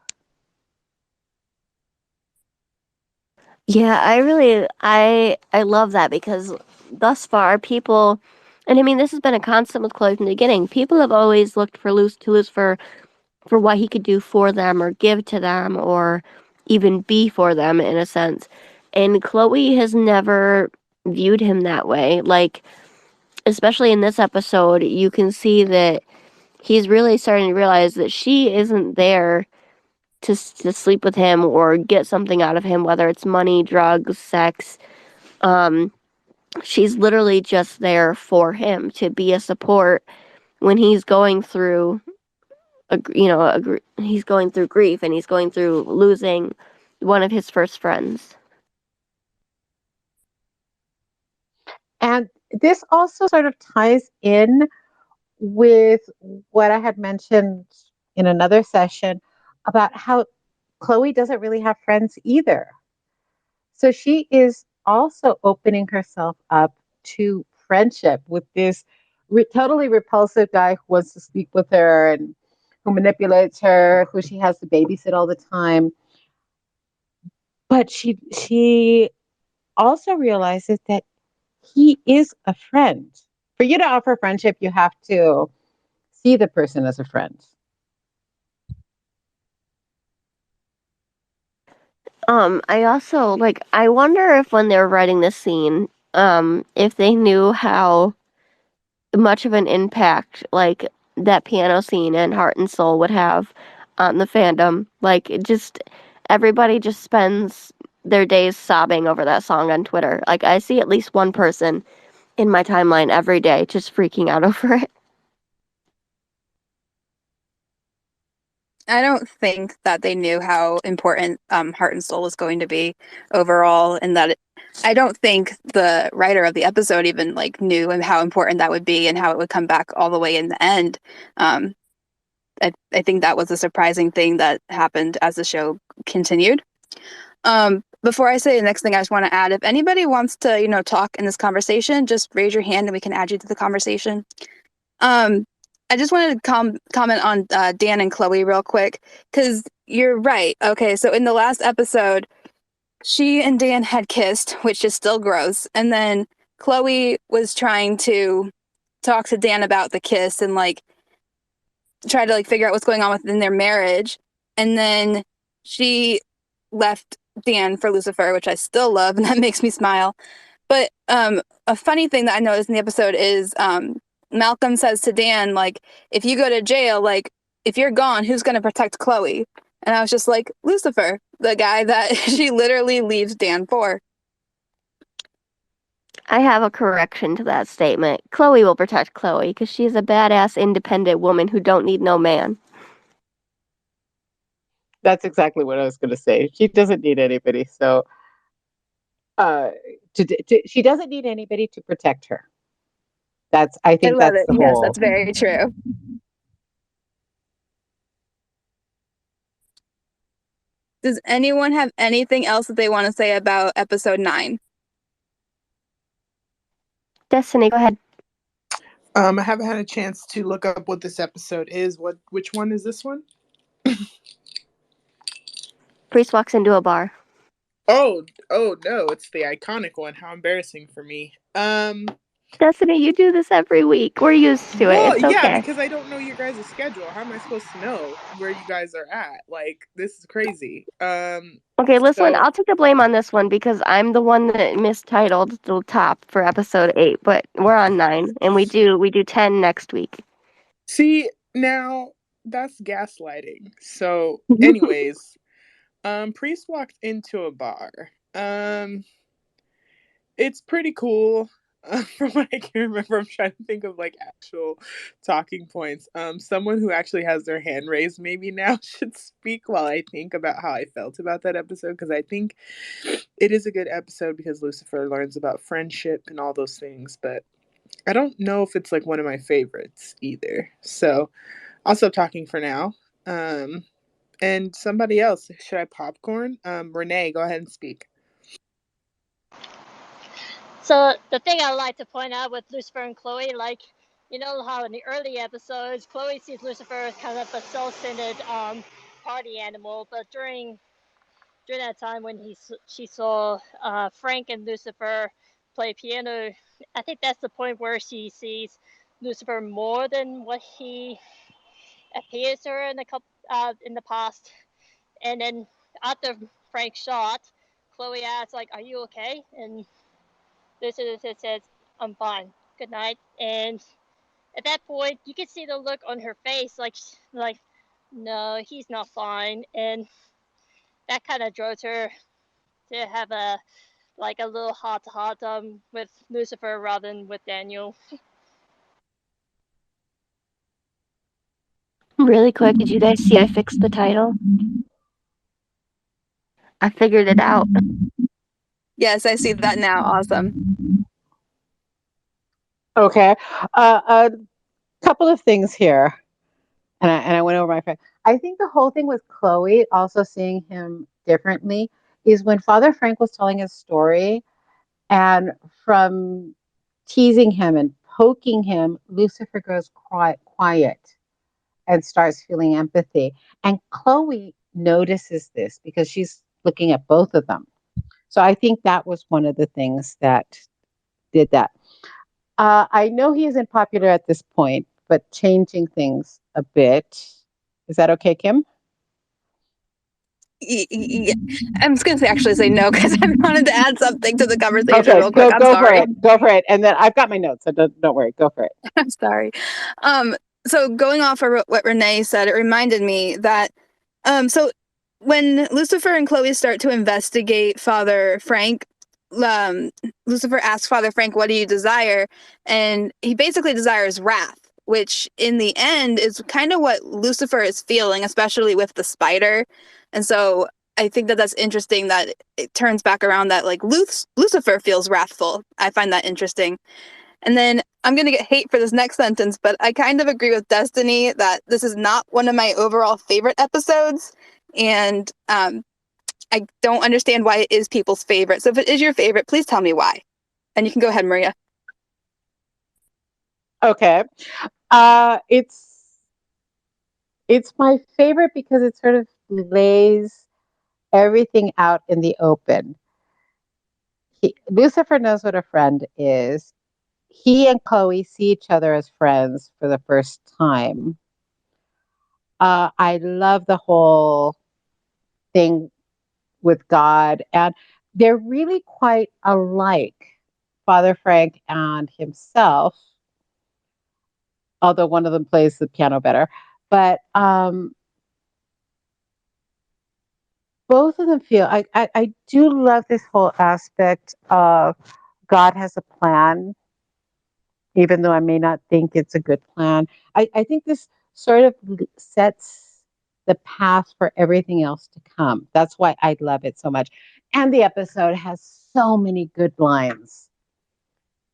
Yeah, I love that because thus far people, and I mean this has been a constant with Chloe from the beginning. People have always looked for Lucifer for what he could do for them or give to them or even be for them in a sense. And Chloe has never viewed him that way. Like, especially in this episode, you can see that he's really starting to realize that she isn't there to sleep with him or get something out of him, whether it's money, drugs, sex. Um, she's literally just there for him to be a support when he's going through he's going through grief and he's going through losing one of his first friends. And this also sort of ties in with what I had mentioned in another session about how Chloe doesn't really have friends either. So she is also opening herself up to friendship with this totally repulsive guy who wants to sleep with her and who manipulates her, who she has to babysit all the time. But she also realizes that he is a friend. For you to offer friendship, you have to see the person as a friend. I also I wonder if when they were writing this scene, if they knew how much of an impact that piano scene and Heart and Soul would have on the fandom. Like it just everybody just spends their days sobbing over that song on Twitter. Like I see at least one person in my timeline every day just freaking out over it. I don't think that they knew how important Heart and Soul was going to be overall, and I don't think the writer of the episode even knew and how important that would be and how it would come back all the way in the end. Um, I think that was a surprising thing that happened as the show continued. Before I say the next thing, I just want to add, if anybody wants to, talk in this conversation, just raise your hand and we can add you to the conversation. I just wanted to comment on Dan and Chloe real quick, because you're right. Okay, so in the last episode, she and Dan had kissed, which is still gross, and then Chloe was trying to talk to Dan about the kiss and try to figure out what's going on within their marriage, and then she left Dan for Lucifer, which I still love, and that makes me smile. But a funny thing that I noticed in the episode is Malcolm says to Dan, if you go to jail, if you're gone, who's going to protect Chloe? And I was just like, Lucifer, the guy that she literally leaves Dan for. I have a correction to that statement. Chloe will protect Chloe because she's a badass, independent woman who don't need no man. That's exactly what I was going to say. She doesn't need anybody. So, uh, she doesn't need anybody to protect her. I I think love that's it. the Yes, whole. that's very true. Does anyone have anything else that they want to say about episode 9? Destiny, go ahead. I haven't had a chance to look up what this episode is. Which one is this one? Priest walks into a bar. Oh no, it's the iconic one. How embarrassing for me. Destiny, you do this every week. We're used to it. Well, It's yeah, okay. because I don't know your guys' schedule. How am I supposed to know where you guys are at? Like, this is crazy. Okay, listen, So I'll take the blame on this one because I'm the one that mistitled the top for episode 8, but we're on 9 and we do 10 next week. see, now that's gaslighting. So, anyways, Priest walked into a bar. It's pretty cool. From what I can remember, I'm trying to think of like actual talking points. Someone who actually has their hand raised maybe now should speak while I think about how I felt about that episode, because I think it is a good episode because Lucifer learns about friendship and all those things, but I don't know if it's like one of my favorites either. So I'll stop talking for now. And somebody else, should I popcorn? Renee, go ahead and speak. So the thing I like to point out with Lucifer and Chloe, like, you know how in the early episodes, Chloe sees Lucifer as kind of a self-centered party animal, but during that time when she saw Frank and Lucifer play piano, I think that's the point where she sees Lucifer more than what he appears to her in the past. And then after Frank shot, Chloe asks like, "Are you okay?" And Lucifer says, "I'm fine. Good night." And at that point, you can see the look on her face, like, no, he's not fine, and that kind of drove her to have a little heart to heart with Lucifer rather than with Daniel. Really quick, did you guys see I fixed the title? I figured it out. Yes, I see that now. Awesome. Okay. A couple of things here. And I went over my friend. I think the whole thing with Chloe also seeing him differently is when Father Frank was telling his story, and from teasing him and poking him, Lucifer goes quiet and starts feeling empathy. And Chloe notices this because she's looking at both of them. So I think that was one of the things that did that. I know he isn't popular at this point, but changing things a bit. Is that okay, Kim? Yeah. I'm just going to actually say no because I wanted to add something to the conversation Okay, real quick. I'm go for sorry. it. Go for it. And then I've got my notes, so don't worry. Go for it. I'm sorry. So going off of what Renee said, it reminded me that so when Lucifer and Chloe start to investigate Father Frank, Lucifer asks Father Frank, "What do you desire?" And he basically desires wrath, which in the end is kind of what Lucifer is feeling, especially with the spider. And so I think that that's interesting that it turns back around that like Lucifer feels wrathful. I find that interesting. And then I'm going to get hate for this next sentence, but I kind of agree with Destiny that this is not one of my overall favorite episodes. And I don't understand why it is people's favorite. So if it is your favorite, please tell me why. And you can go ahead, Maria. Okay. It's my favorite because it sort of lays everything out in the open. Lucifer knows what a friend is. He and Chloe see each other as friends for the first time. I love the whole thing with God, and they're really quite alike, Father Frank and himself, although one of them plays the piano better. But both of them feel, I do love this whole aspect of God has a plan, even though I may not think it's a good plan. I think this sort of sets the path for everything else to come. That's why I love it so much. And the episode has so many good lines.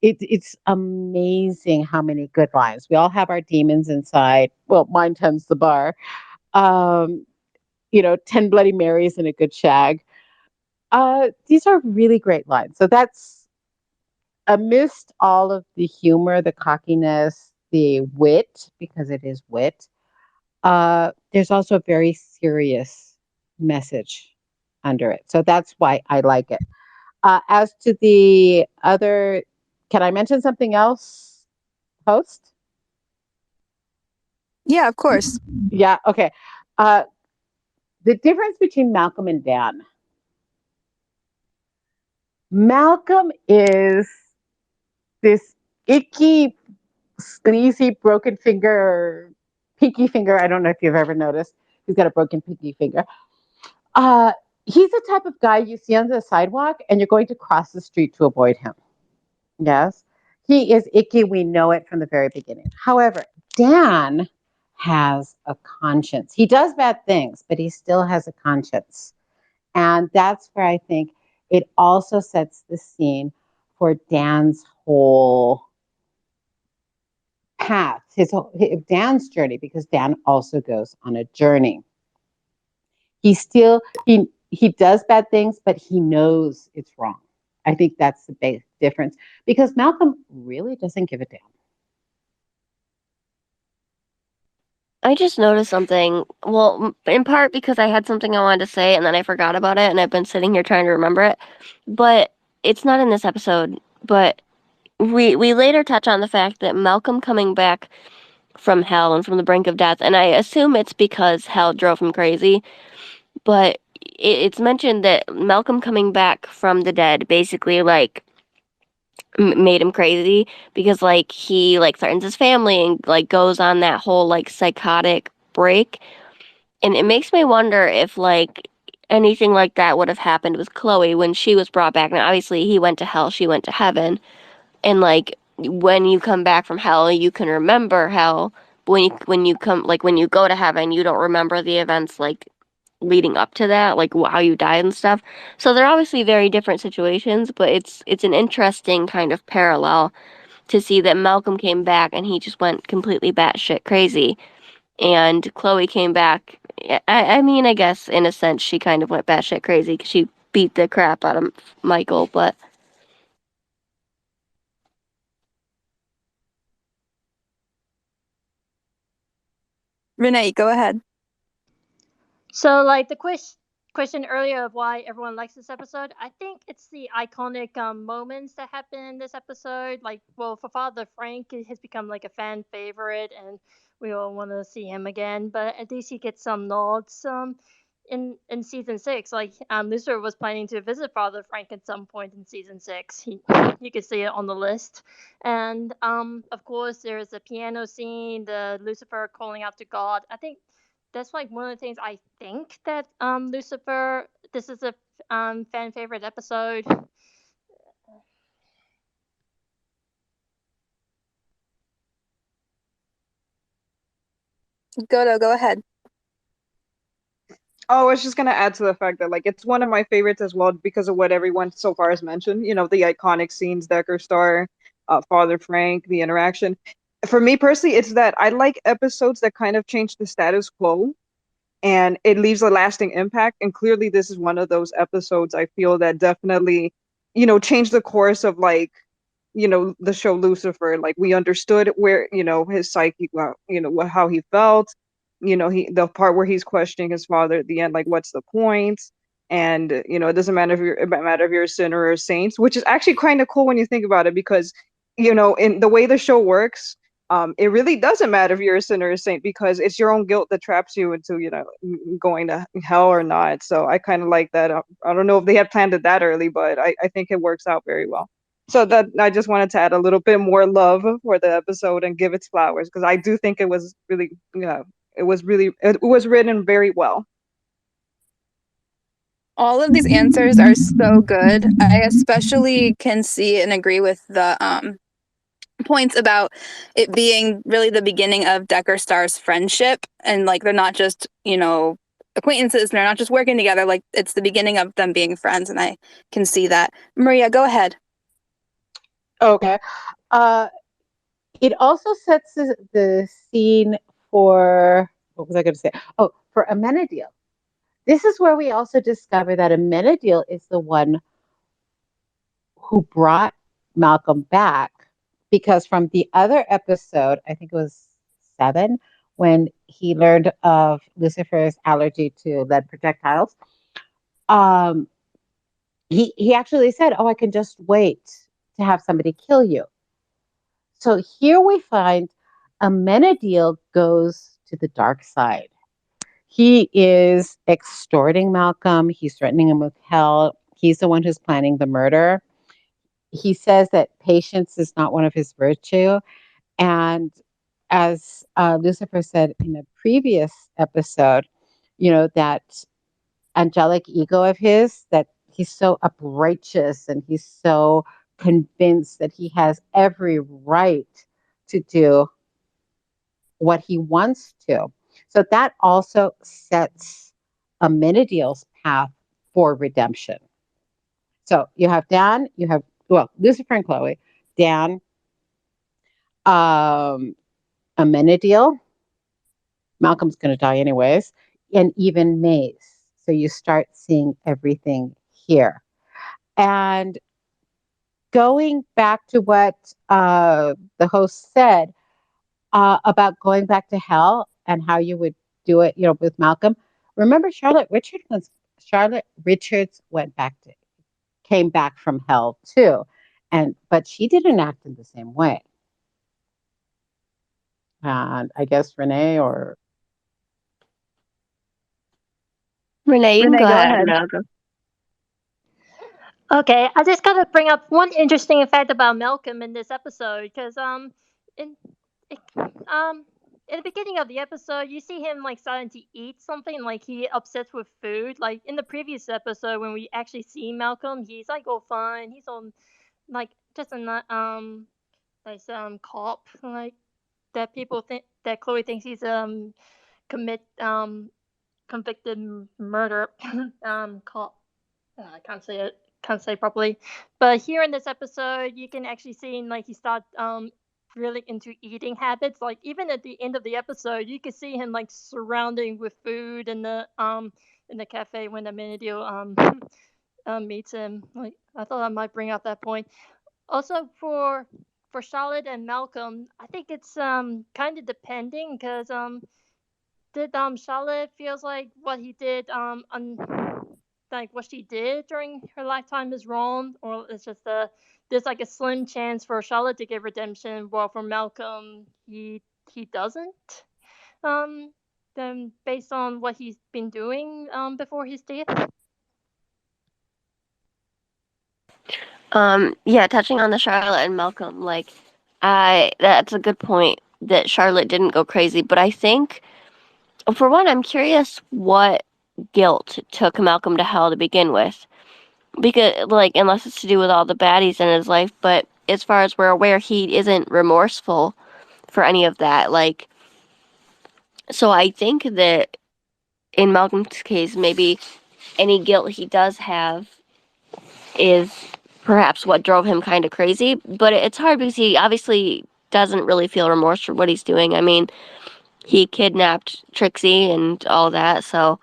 It's amazing how many good lines. We all have our demons inside. Well, mine tends the bar. Um, 10 Bloody Marys and a good shag. These are really great lines. So that's amidst all of the humor, the cockiness, the wit, because it is wit, there's also a very serious message under it. So that's why I like it. As to the other, can I mention something else, host? Yeah, of course. Yeah, okay. Uh, the difference between Malcolm and Dan. Malcolm is this icky, sleazy, broken finger, pinky finger. I don't know if you've ever noticed. He's got a broken pinky finger. Uh, he's the type of guy you see on the sidewalk and you're going to cross the street to avoid him. Yes. He is icky. We know it from the very beginning. However, Dan has a conscience. He does bad things, but he still has a conscience. And that's where I think it also sets the scene for Dan's whole path, Dan's journey, because Dan also goes on a journey. He still he does bad things, but he knows it's wrong. I think that's the big difference because Malcolm really doesn't give a damn. I just noticed something. Well, in part because I had something I wanted to say and then I forgot about it and I've been sitting here trying to remember it. But it's not in this episode. But we later touch on the fact that Malcolm coming back from hell and from the brink of death, and I assume it's because hell drove him crazy. But it's mentioned that Malcolm coming back from the dead basically like made him crazy because like he like threatens his family and like goes on that whole like psychotic break. And it makes me wonder if like anything like that would have happened with Chloe when she was brought back. Now obviously he went to hell, she went to heaven. And like when you come back from hell, you can remember hell. But when you come like when you go to heaven, you don't remember the events like leading up to that, like how you died and stuff. So they're obviously very different situations, but it's an interesting kind of parallel to see that Malcolm came back and he just went completely batshit crazy, and Chloe came back. I mean, I guess in a sense she kind of went batshit crazy because she beat the crap out of Michael, but Renee, go ahead. So, like the question earlier of why everyone likes this episode, I think it's the iconic moments that happen in this episode. Like, well, for Father Frank, it has become like a fan favorite, and we all want to see him again. But at least he gets some nods in season 6. Like, Lucifer was planning to visit Father Frank at some point in season 6. You can see it on the list. And of course, there is the piano scene, the Lucifer calling out to God. I think that's like one of the things I think that Lucifer. This is a fan favorite episode. Go ahead. Oh, I was just gonna add to the fact that like it's one of my favorites as well because of what everyone so far has mentioned. You know, the iconic scenes, Decker Star, Father Frank, the interaction. For me personally, it's that I like episodes that kind of change the status quo and it leaves a lasting impact. And clearly, this is one of those episodes I feel that definitely, changed the course of like, the show Lucifer. Like we understood where, his psyche, how he felt. The part where he's questioning his father at the end, like, what's the point? And it doesn't matter if you're a sinner or a saint, which is actually kind of cool when you think about it, because in the way the show works, it really doesn't matter if you're a sinner or a saint because it's your own guilt that traps you into, going to hell or not. So I kind of like that. I don't know if they had planned it that early, but I think it works out very well. So that I just wanted to add a little bit more love for the episode and give its flowers because I do think it was really, it was written very well. All of these answers are so good. I especially can see and agree with the points about it being really the beginning of Decker Star's friendship, and like they're not just, acquaintances, they're not just working together, like it's the beginning of them being friends, and I can see that. Maria, go ahead. Okay. Uh, it also sets the scene for, what was I going to say? Oh, for Amenadiel. This is where we also discover that Amenadiel is the one who brought Malcolm back, because from the other episode, I think it was 7, when he learned of Lucifer's allergy to lead projectiles, um, he actually said, "Oh, I can just wait to have somebody kill you." So here we find Amenadiel goes to the dark side. He is extorting Malcolm. He's threatening him with hell. He's the one who's planning the murder. He says that patience is not one of his virtue. And as Lucifer said in a previous episode, that angelic ego of his, that he's so uprighteous and he's so convinced that he has every right to do what he wants to. So that also sets Amenadiel's path for redemption. So you have Dan, Lucifer and Chloe, Dan, Amenadiel, Malcolm's going to die anyways, and even Maze. So you start seeing everything here. And going back to what the host said about going back to hell and how you would do it, with Malcolm. Remember, Charlotte Richards came back from hell too, but she didn't act in the same way. And I guess Renee or Renee, you can Renee, go go ahead. ahead. Malcolm. Okay, I just gotta bring up one interesting fact about Malcolm in this episode, because in it, in the beginning of the episode, you see him like starting to eat something, like he obsessed with food. Like in the previous episode, when we actually see Malcolm, he's like all fine. He's on like just a like cop, like that people think that Chloe thinks he's commit convicted murder cop. I can't say it. Can't say properly. But here in this episode, you can actually see like he starts really into eating habits. Like even at the end of the episode, you can see him like surrounding with food in the cafe when the Amenadiel meets him. Like I thought I might bring up that point. Also for Charlotte and Malcolm, I think it's kind of depending, because did Charlotte feels like what he did like what she did during her lifetime is wrong, or it's just there's like a slim chance for Charlotte to get redemption, while for Malcolm he doesn't. Then based on what he's been doing before his death. Yeah, touching on the Charlotte and Malcolm, like, that's a good point that Charlotte didn't go crazy, but I think, for one, I'm curious what guilt took Malcolm to hell to begin with, because, like, unless it's to do with all the baddies in his life, but as far as we're aware, he isn't remorseful for any of that, like, so I think that in Malcolm's case, maybe any guilt he does have is perhaps what drove him kind of crazy. But it's hard because he obviously doesn't really feel remorse for what he's doing. I mean, he kidnapped Trixie and all that. So,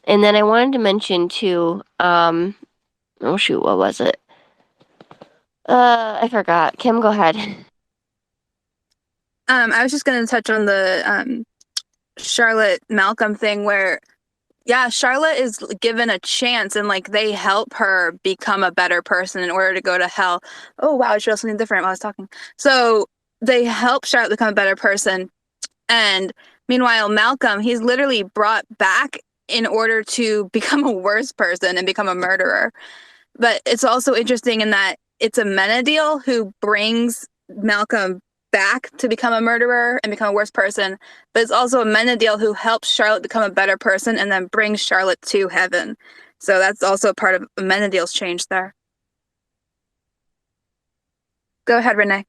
and then I wanted to mention too. Oh shoot, what was it? I forgot. Kim, go ahead. I was just going to touch on the Charlotte Malcolm thing where, yeah, Charlotte is given a chance and like they help her become a better person in order to go to hell. Oh, wow, I should have something different while I was talking. So they help Charlotte become a better person. And meanwhile, Malcolm, he's literally brought back in order to become a worse person and become a murderer. But it's also interesting in that it's Amenadiel who brings Malcolm back to become a murderer and become a worse person. But it's also Amenadiel who helps Charlotte become a better person and then brings Charlotte to heaven. So that's also part of Amenadiel's change there. Go ahead, Renee.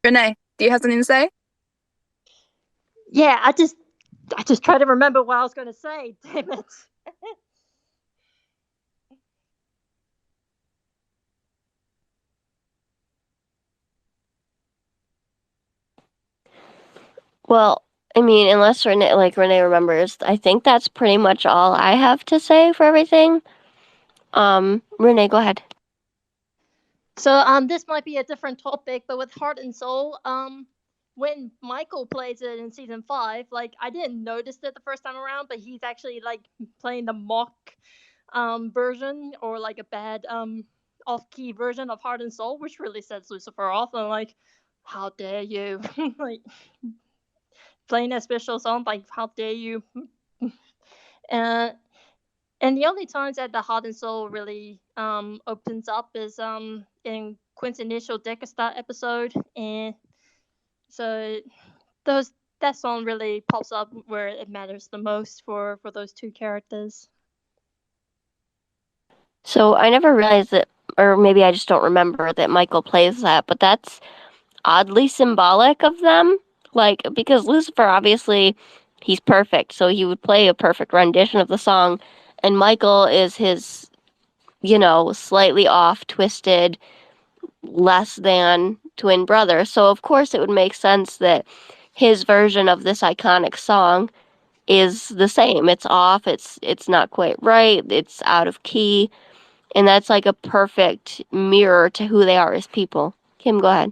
Renee, do you have something to say? Yeah, I just try to remember what I was going to say. Damn it. Well, I mean, unless Renee remembers, I think that's pretty much all I have to say for everything. Renee, go ahead. So this might be a different topic, but with Heart and Soul, when Michael plays it in season 5, like I didn't notice it the first time around, but he's actually like playing the mock version, or like a bad off-key version of Heart and Soul, which really sets Lucifer off. And like, how dare you? Like playing a special song, like how dare you? and and the only times that the Heart and Soul really opens up is in Quinn's initial Decastar episode, and so those that song really pops up where it matters the most for those two characters. So I never realized that, or maybe I just don't remember that Michael plays that, but that's oddly symbolic of them. Like, because Lucifer, obviously, he's perfect, so he would play a perfect rendition of the song, and Michael is his, slightly off, twisted, less than twin brother. So, of course, it would make sense that his version of this iconic song is the same. It's off, it's not quite right, it's out of key, and that's like a perfect mirror to who they are as people. Kim, go ahead.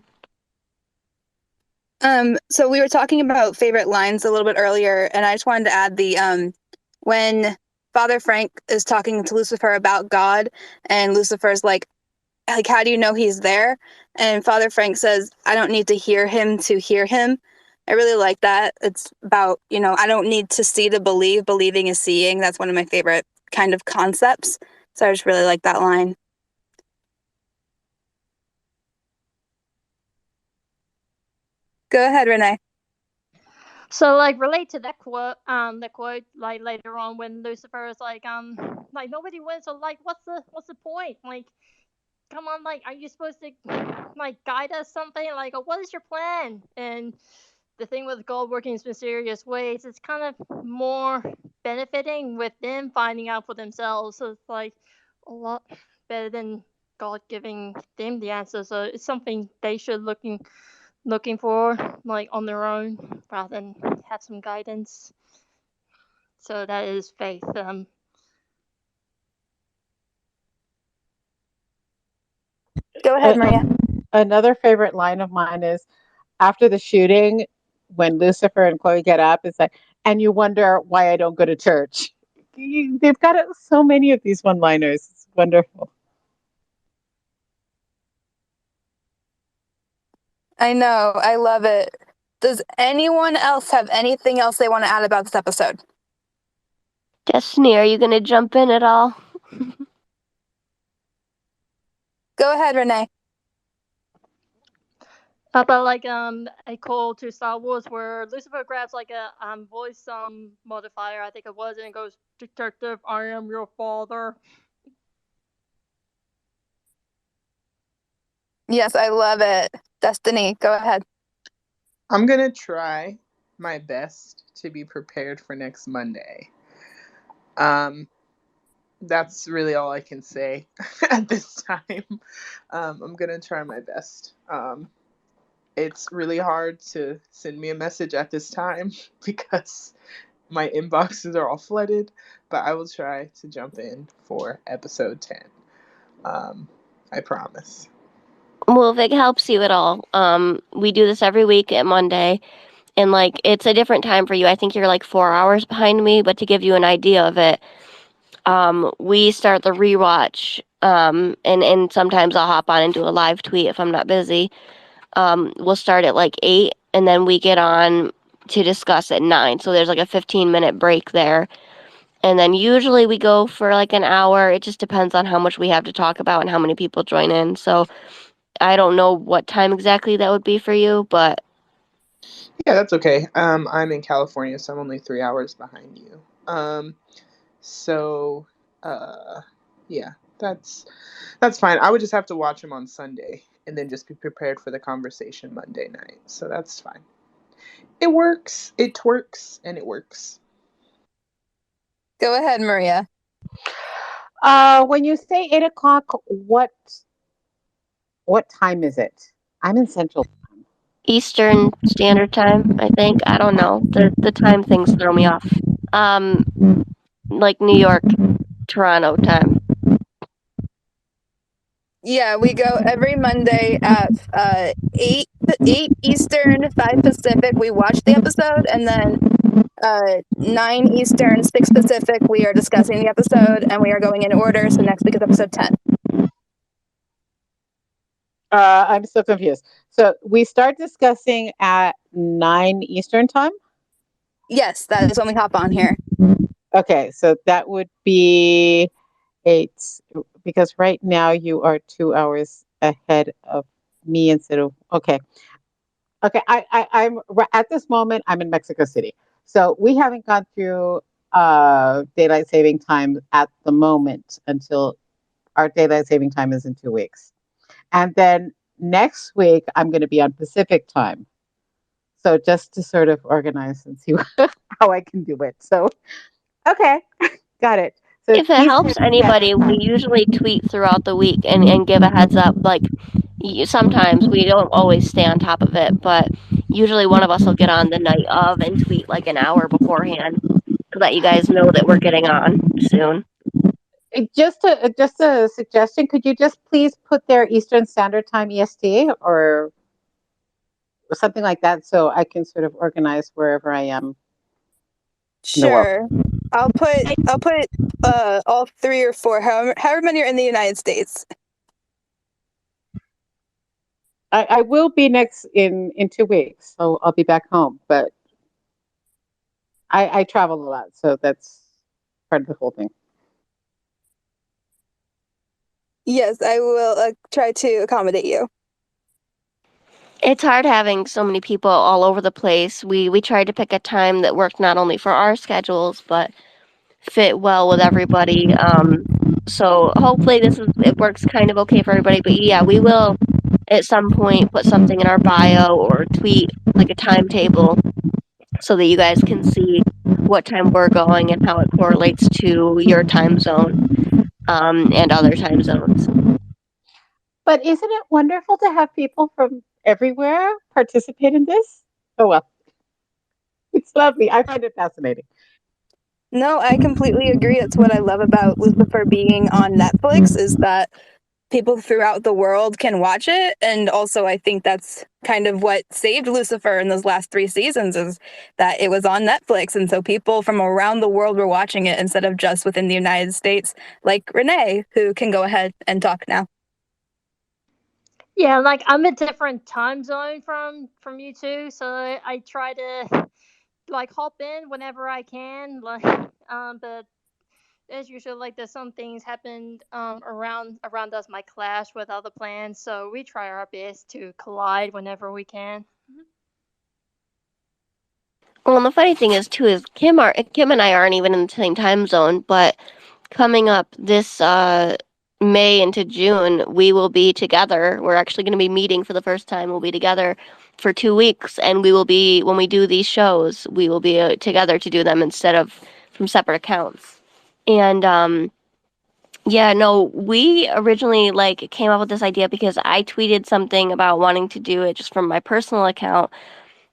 So we were talking about favorite lines a little bit earlier, and I just wanted to add the when Father Frank is talking to Lucifer about God, and Lucifer's like, how do you know he's there? And Father Frank says, I don't need to hear him to hear him. I really like that. It's about, I don't need to see to believe. Believing is seeing. That's one of my favorite kind of concepts. So I just really like that line. Go ahead, Renee. So like relate to that quote, like later on when Lucifer is like nobody wins, so like what's the point? Like, come on, like are you supposed to like guide us something? Like, what is your plan? And the thing with God working in mysterious ways, it's kind of more benefiting with them finding out for themselves. So it's like a lot better than God giving them the answer. So it's something they should looking for, like on their own, rather than have some guidance. So that is faith. Go ahead, Maria. Another favorite line of mine is after the shooting, when Lucifer and Chloe get up, it's like, and you wonder why I don't go to church. They've got so many of these one-liners. It's wonderful. I know. I love it. Does anyone else have anything else they want to add about this episode? Destiny, are you going to jump in at all? Go ahead, Renee. About like a call to Star Wars where Lucifer grabs like a voice modifier, I think it was, and goes, "Detective, I am your father." Yes, I love it. Destiny, go ahead. I'm going to try my best to be prepared for next Monday. That's really all I can say at this time. I'm going to try my best. It's really hard to send me a message at this time because my inboxes are all flooded, but I will try to jump in for episode 10. I promise. Well, if it helps you at all, we do this every week at Monday, and like it's a different time for you. I think you're like 4 hours behind me, but to give you an idea of it, we start the rewatch, and sometimes I'll hop on and do a live tweet if I'm not busy. We'll start at like 8, and then we get on to discuss at 9. So there's like a 15-minute break there. And then usually we go for like an hour. It just depends on how much we have to talk about and how many people join in. So I don't know what time exactly that would be for you, but Yeah, that's okay. I'm in California, so I'm only 3 hours behind you. So, yeah, that's fine. I would just have to watch them on Sunday and then just be prepared for the conversation Monday night. So that's fine. It works. It twerks, and it works. Go ahead, Maria. When you say 8 o'clock, what time is it? I'm in Central Time. Eastern Standard Time, I think. I don't know. The time things throw me off. Like New York, Toronto time. Yeah, we go every Monday at 8 Eastern, 5 Pacific. We watch the episode, and then 9 Eastern, 6 Pacific, we are discussing the episode, and we are going in order. So next week is episode 10. I'm so confused. So we start discussing at 9 Eastern Time. Yes, that is when we hop on here. Okay, so that would be 8, because right now you are 2 hours ahead of me instead of, okay. Okay, I'm at this moment I'm in Mexico City, so we haven't gone through daylight saving time at the moment until our daylight saving time is in 2 weeks, and then next week I'm going to be on Pacific time. So just to sort of organize and see how I can do it. So okay, got it. So If it Eastern, helps anybody, yeah. we usually tweet throughout the week and give a heads up. Like, sometimes we don't always stay on top of it, but usually one of us will get on the night of and tweet like an hour beforehand to let you guys know that we're getting on soon. Just a suggestion. Could you just please put their Eastern Standard Time EST or something like that, so I can sort of organize wherever I am in the world. Sure. I'll put all 3 or 4, however many are in the United States. I will be next in 2 weeks, so I'll be back home. But I travel a lot, so that's part of the whole thing. Yes, I will try to accommodate you. It's hard having so many people all over the place. We tried to pick a time that worked not only for our schedules but fit well with everybody. So hopefully it works kind of okay for everybody. But yeah, we will at some point put something in our bio or tweet like a timetable so that you guys can see what time we're going and how it correlates to your time zone and other time zones. But isn't it wonderful to have people from everywhere participate in this? Oh well, it's lovely. I find it fascinating. No, I completely agree. It's what I love about Lucifer being on Netflix is that people throughout the world can watch it. And also, I think that's kind of what saved Lucifer in those last 3 seasons is that it was on Netflix. And so people from around the world were watching it instead of just within the United States, like Renee, who can go ahead and talk now. Yeah, like I'm a different time zone from you two, so I try to like hop in whenever I can. Like, but as usual, like there's some things happen around us might clash with other plans, so we try our best to collide whenever we can. Well, and the funny thing is too is Kim and I aren't even in the same time zone, but coming up this May into June, we will be together. We're actually going to be meeting for the first time. We'll be together for 2 weeks, and we will be when we do these shows, we will be together to do them instead of from separate accounts. And yeah, no, we originally like came up with this idea because I tweeted something about wanting to do it just from my personal account.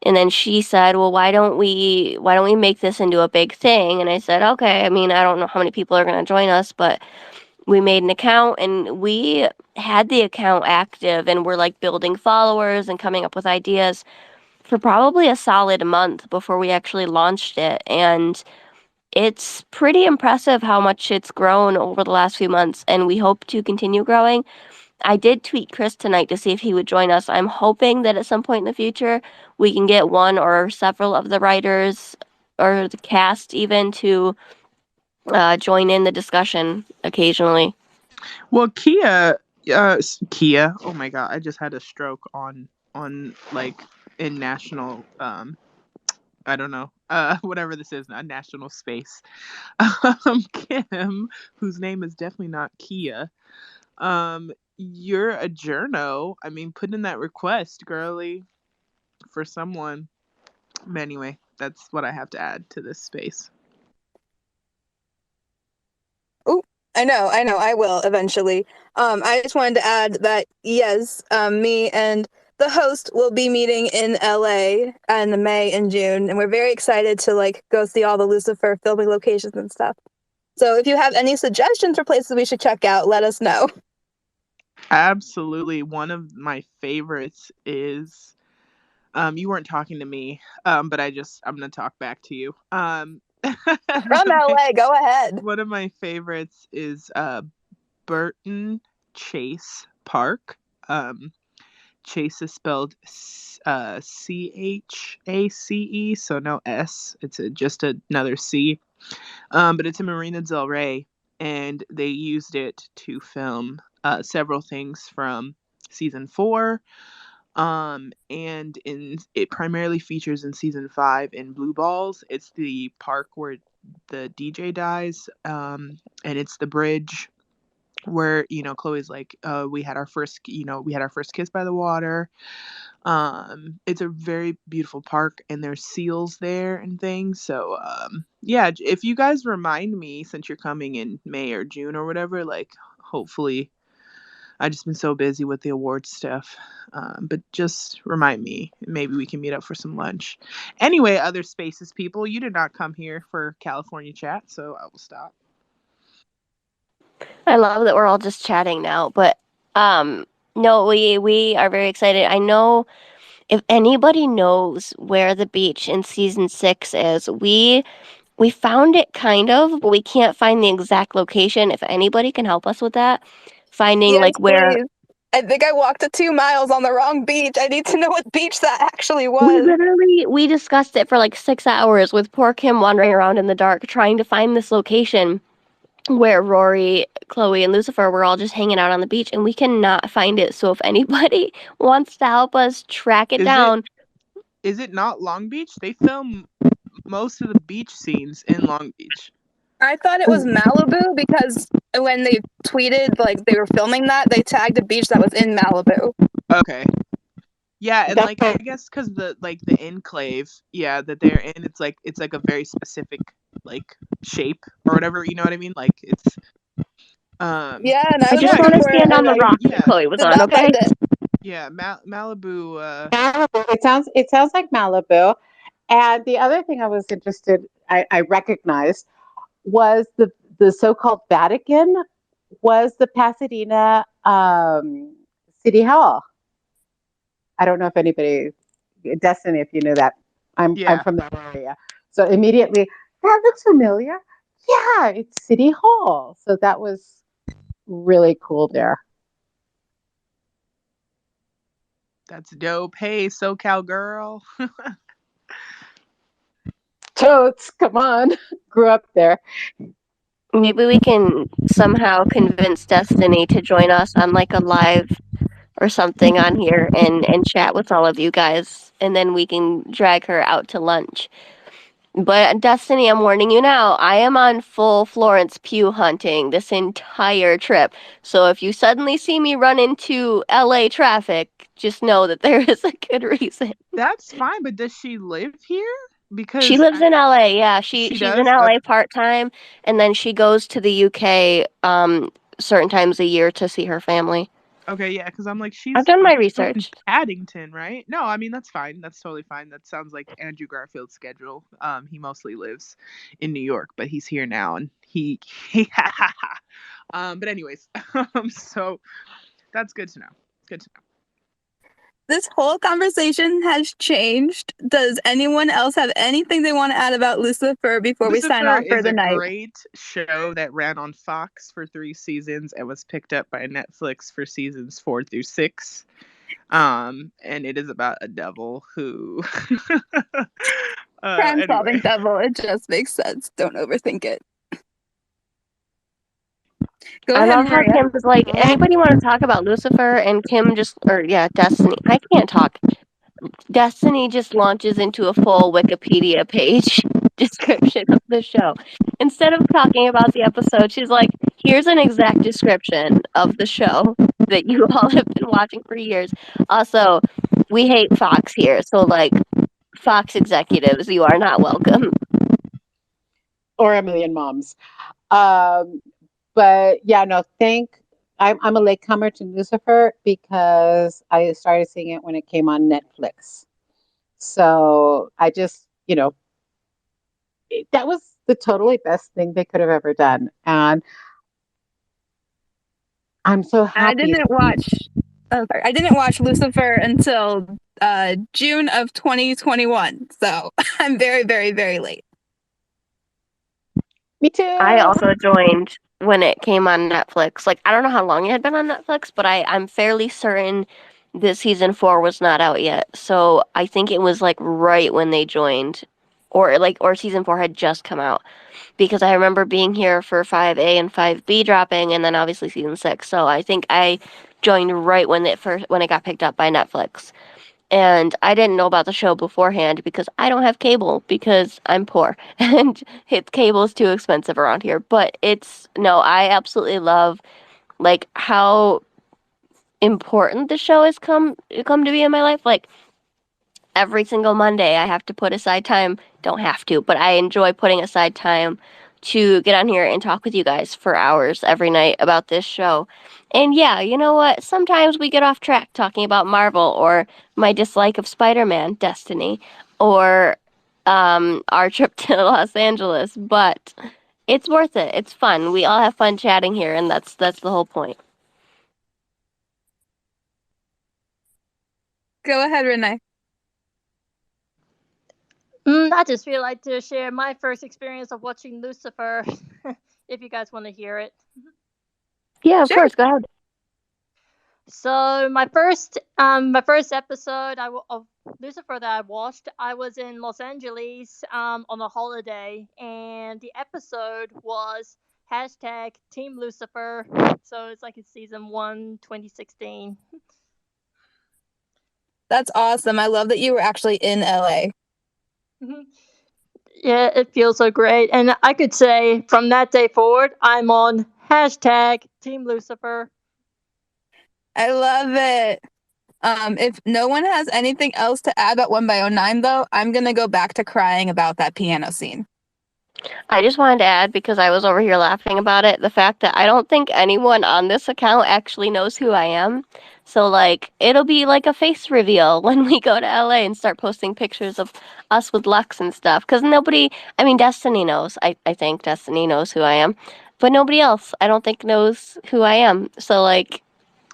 And then she said, "Well, why don't we make this into a big thing?" And I said, "Okay. I mean, I don't know how many people are going to join us, but we made an account and we had the account active and we're like building followers and coming up with ideas for probably a solid month before we actually launched it. And it's pretty impressive how much it's grown over the last few months, and we hope to continue growing. I did tweet Chris tonight to see if he would join us. I'm hoping that at some point in the future we can get one or several of the writers or the cast even to join in the discussion occasionally. Well, Kia. Oh my god, I just had a stroke on like in national I don't know, whatever this is, not national space. Kim, whose name is definitely not Kia, you're a journo. I mean, put in that request, girly, for someone. But anyway, that's what I have to add to this space. Oh, I know, I will eventually. I just wanted to add that yes, me and the host will be meeting in LA in May and June, and we're very excited to like go see all the Lucifer filming locations and stuff. So if you have any suggestions for places we should check out, let us know. Absolutely. One of my favorites is you weren't talking to me, but I'm gonna talk back to you. From LA, go ahead. One of my favorites is Burton Chase Park. Chase is spelled Chace, so no S. It's just another C. But it's in Marina Del Rey, and they used it to film several things from season 4. And it primarily features in season 5 in Blue Balls. It's the park where the DJ dies, and it's the bridge where Chloe's like, we had our first kiss by the water. It's a very beautiful park, and there's seals there and things. So yeah, if you guys remind me, since you're coming in May or June or whatever, like, hopefully, I've just been so busy with the awards stuff, but just remind me, maybe we can meet up for some lunch. Anyway, other spaces people, you did not come here for California chat, so I will stop. I love that we're all just chatting now, but no, we are very excited. I know if anybody knows where the beach in season 6 is, we found it kind of, but we can't find the exact location. If anybody can help us with that, finding Yes, like where please. I think I walked the 2 miles on the wrong beach. I need to know what beach that actually we was. literally we discussed it for like 6 hours with poor Kim wandering around in the dark trying to find this location where Rory, Chloe, and Lucifer were all just hanging out on the beach, and we cannot find it. So if anybody wants to help us track it down. Is it not Long Beach? They film most of the beach scenes in Long Beach. I thought it was Malibu because when they tweeted like they were filming that, they tagged a beach that was in Malibu. Okay. Yeah, and like, I guess because the enclave, yeah, that they're in, it's like a very specific like shape or whatever, you know what I mean? Like, it's Yeah, and I I was just looking want to for it stand on and the I rock that Chloe was did on, not okay? find it. Yeah, Malibu. It sounds like Malibu. And the other thing I was interested, I recognized was the so-called Vatican was the Pasadena City Hall. I don't know if anybody, Destiny, if you knew that. I'm from that area, so immediately that looks familiar. Yeah, it's City Hall. So that was really cool there. That's dope. Hey, SoCal girl. Totes, come on, grew up there. Maybe we can somehow convince Destiny to join us on like a live or something on here and chat with all of you guys, and then we can drag her out to lunch. But Destiny, I'm warning you now, I am on full Florence Pugh hunting this entire trip. So if you suddenly see me run into LA traffic, just know that there is a good reason. That's fine, but does she live here? Because She lives in LA, yeah. She's in does? LA part-time, and then she goes to the UK certain times a year to see her family. Okay, yeah, because I'm like, I've done my in research. Paddington, right? No, I mean, that's fine. That's totally fine. That sounds like Andrew Garfield's schedule. He mostly lives in New York, but he's here now, and he but anyways, so that's good to know. Good to know. This whole conversation has changed. Does anyone else have anything they want to add about Lucifer before we sign off for the night? Lucifer is a great show that ran on Fox for 3 seasons and was picked up by Netflix for seasons 4 through 6. And it is about a devil who Crime-solving anyway. devil. It just makes sense. Don't overthink it. Go I ahead, love how Maria. Kim was like, anybody want to talk about Lucifer? And Kim just, Destiny. I can't talk. Destiny just launches into a full Wikipedia page description of the show. Instead of talking about the episode, she's like, here's an exact description of the show that you all have been watching for years. Also, we hate Fox here, so like, Fox executives, you are not welcome. Or a million moms. But yeah, no, I'm a latecomer to Lucifer because I started seeing it when it came on Netflix. So I just, that was the totally best thing they could have ever done. And I'm so I happy. didn't watch. Oh, sorry. I didn't watch Lucifer until June of 2021, so I'm very, very, very late. Me too. I also joined when it came on Netflix. Like, I don't know how long it had been on Netflix, but I'm fairly certain that season 4 was not out yet. So I think it was like right when they joined, or season 4 had just come out, because I remember being here for 5A and 5B dropping, and then obviously season 6. So I think I joined right when it got picked up by Netflix. And I didn't know about the show beforehand because I don't have cable because I'm poor and cable is too expensive around here. But I absolutely love like how important the show has come to be in my life. Like, every single Monday I have to put aside time. Don't have to, but I enjoy putting aside time to get on here and talk with you guys for hours every night about this show. And yeah, you know what? Sometimes we get off track talking about Marvel or my dislike of Spider-Man, Destiny, or our trip to Los Angeles, but it's worth it. It's fun. We all have fun chatting here, and that's the whole point. Go ahead, Renee. I just feel like to share my first experience of watching Lucifer, if you guys want to hear it. Yeah, of Sure. course. Go ahead. So my first episode of Lucifer that I watched, I was in Los Angeles on a holiday, and the episode was hashtag Team Lucifer. So it's like it's season 1, 2016. That's awesome. I love that you were actually in LA. Yeah, it feels so great, and I could say from that day forward, I'm on hashtag Team Lucifer. I love it. If no one has anything else to add about 1/09, though, I'm gonna go back to crying about that piano scene. I just wanted to add, because I was over here laughing about it, the fact that I don't think anyone on this account actually knows who I am. So, like, it'll be like a face reveal when we go to LA and start posting pictures of us with Lux and stuff. Because Destiny knows. I think Destiny knows who I am. But nobody else, I don't think, knows who I am. So, like,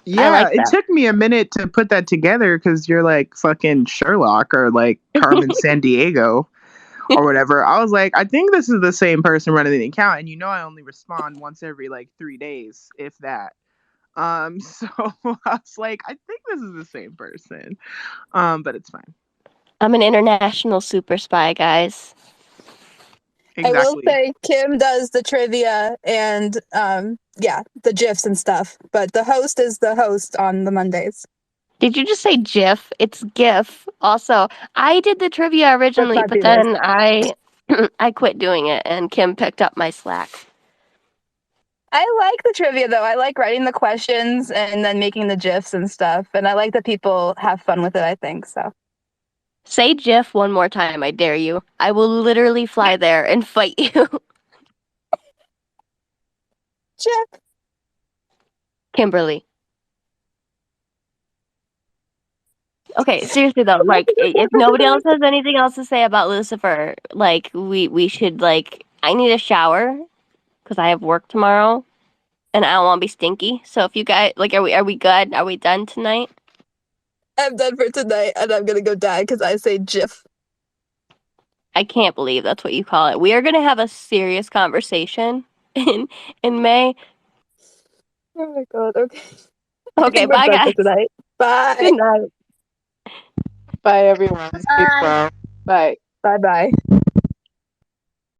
I Yeah, like it that. took me a minute to put that together because you're like fucking Sherlock or like Carmen Sandiego or whatever. I was like, I think this is the same person running the account, and I only respond once every like 3 days, if that. So I was like, I think this is the same person. But it's fine. I'm an international super spy, guys. I will Exactly. say Kim does the trivia and the GIFs and stuff, but the host is the host on the Mondays. Did you just say GIF? It's GIF. Also, I did the trivia originally, but fabulous. then I I quit doing it, and Kim picked up my slack. I like the trivia though. I like writing the questions and then making the GIFs and stuff, and I like that people have fun with it. I think so. Say GIF one more time, I dare you. I will literally fly there and fight you. GIF. Kimberly. Okay, seriously though, like, if nobody else has anything else to say about Lucifer, like, we should, like, I need a shower because I have work tomorrow and I don't want to be stinky. So if you guys, like, are we good? Are we done tonight? I'm done for tonight, and I'm gonna go die because I say GIF. I can't believe that's what you call it. We are going to have a serious conversation in May. Oh my god. Okay. I Okay, think we're bye done for guys. tonight. Bye. Good night. Bye, everyone. Sleep Bye. well. Bye. Bye. Bye.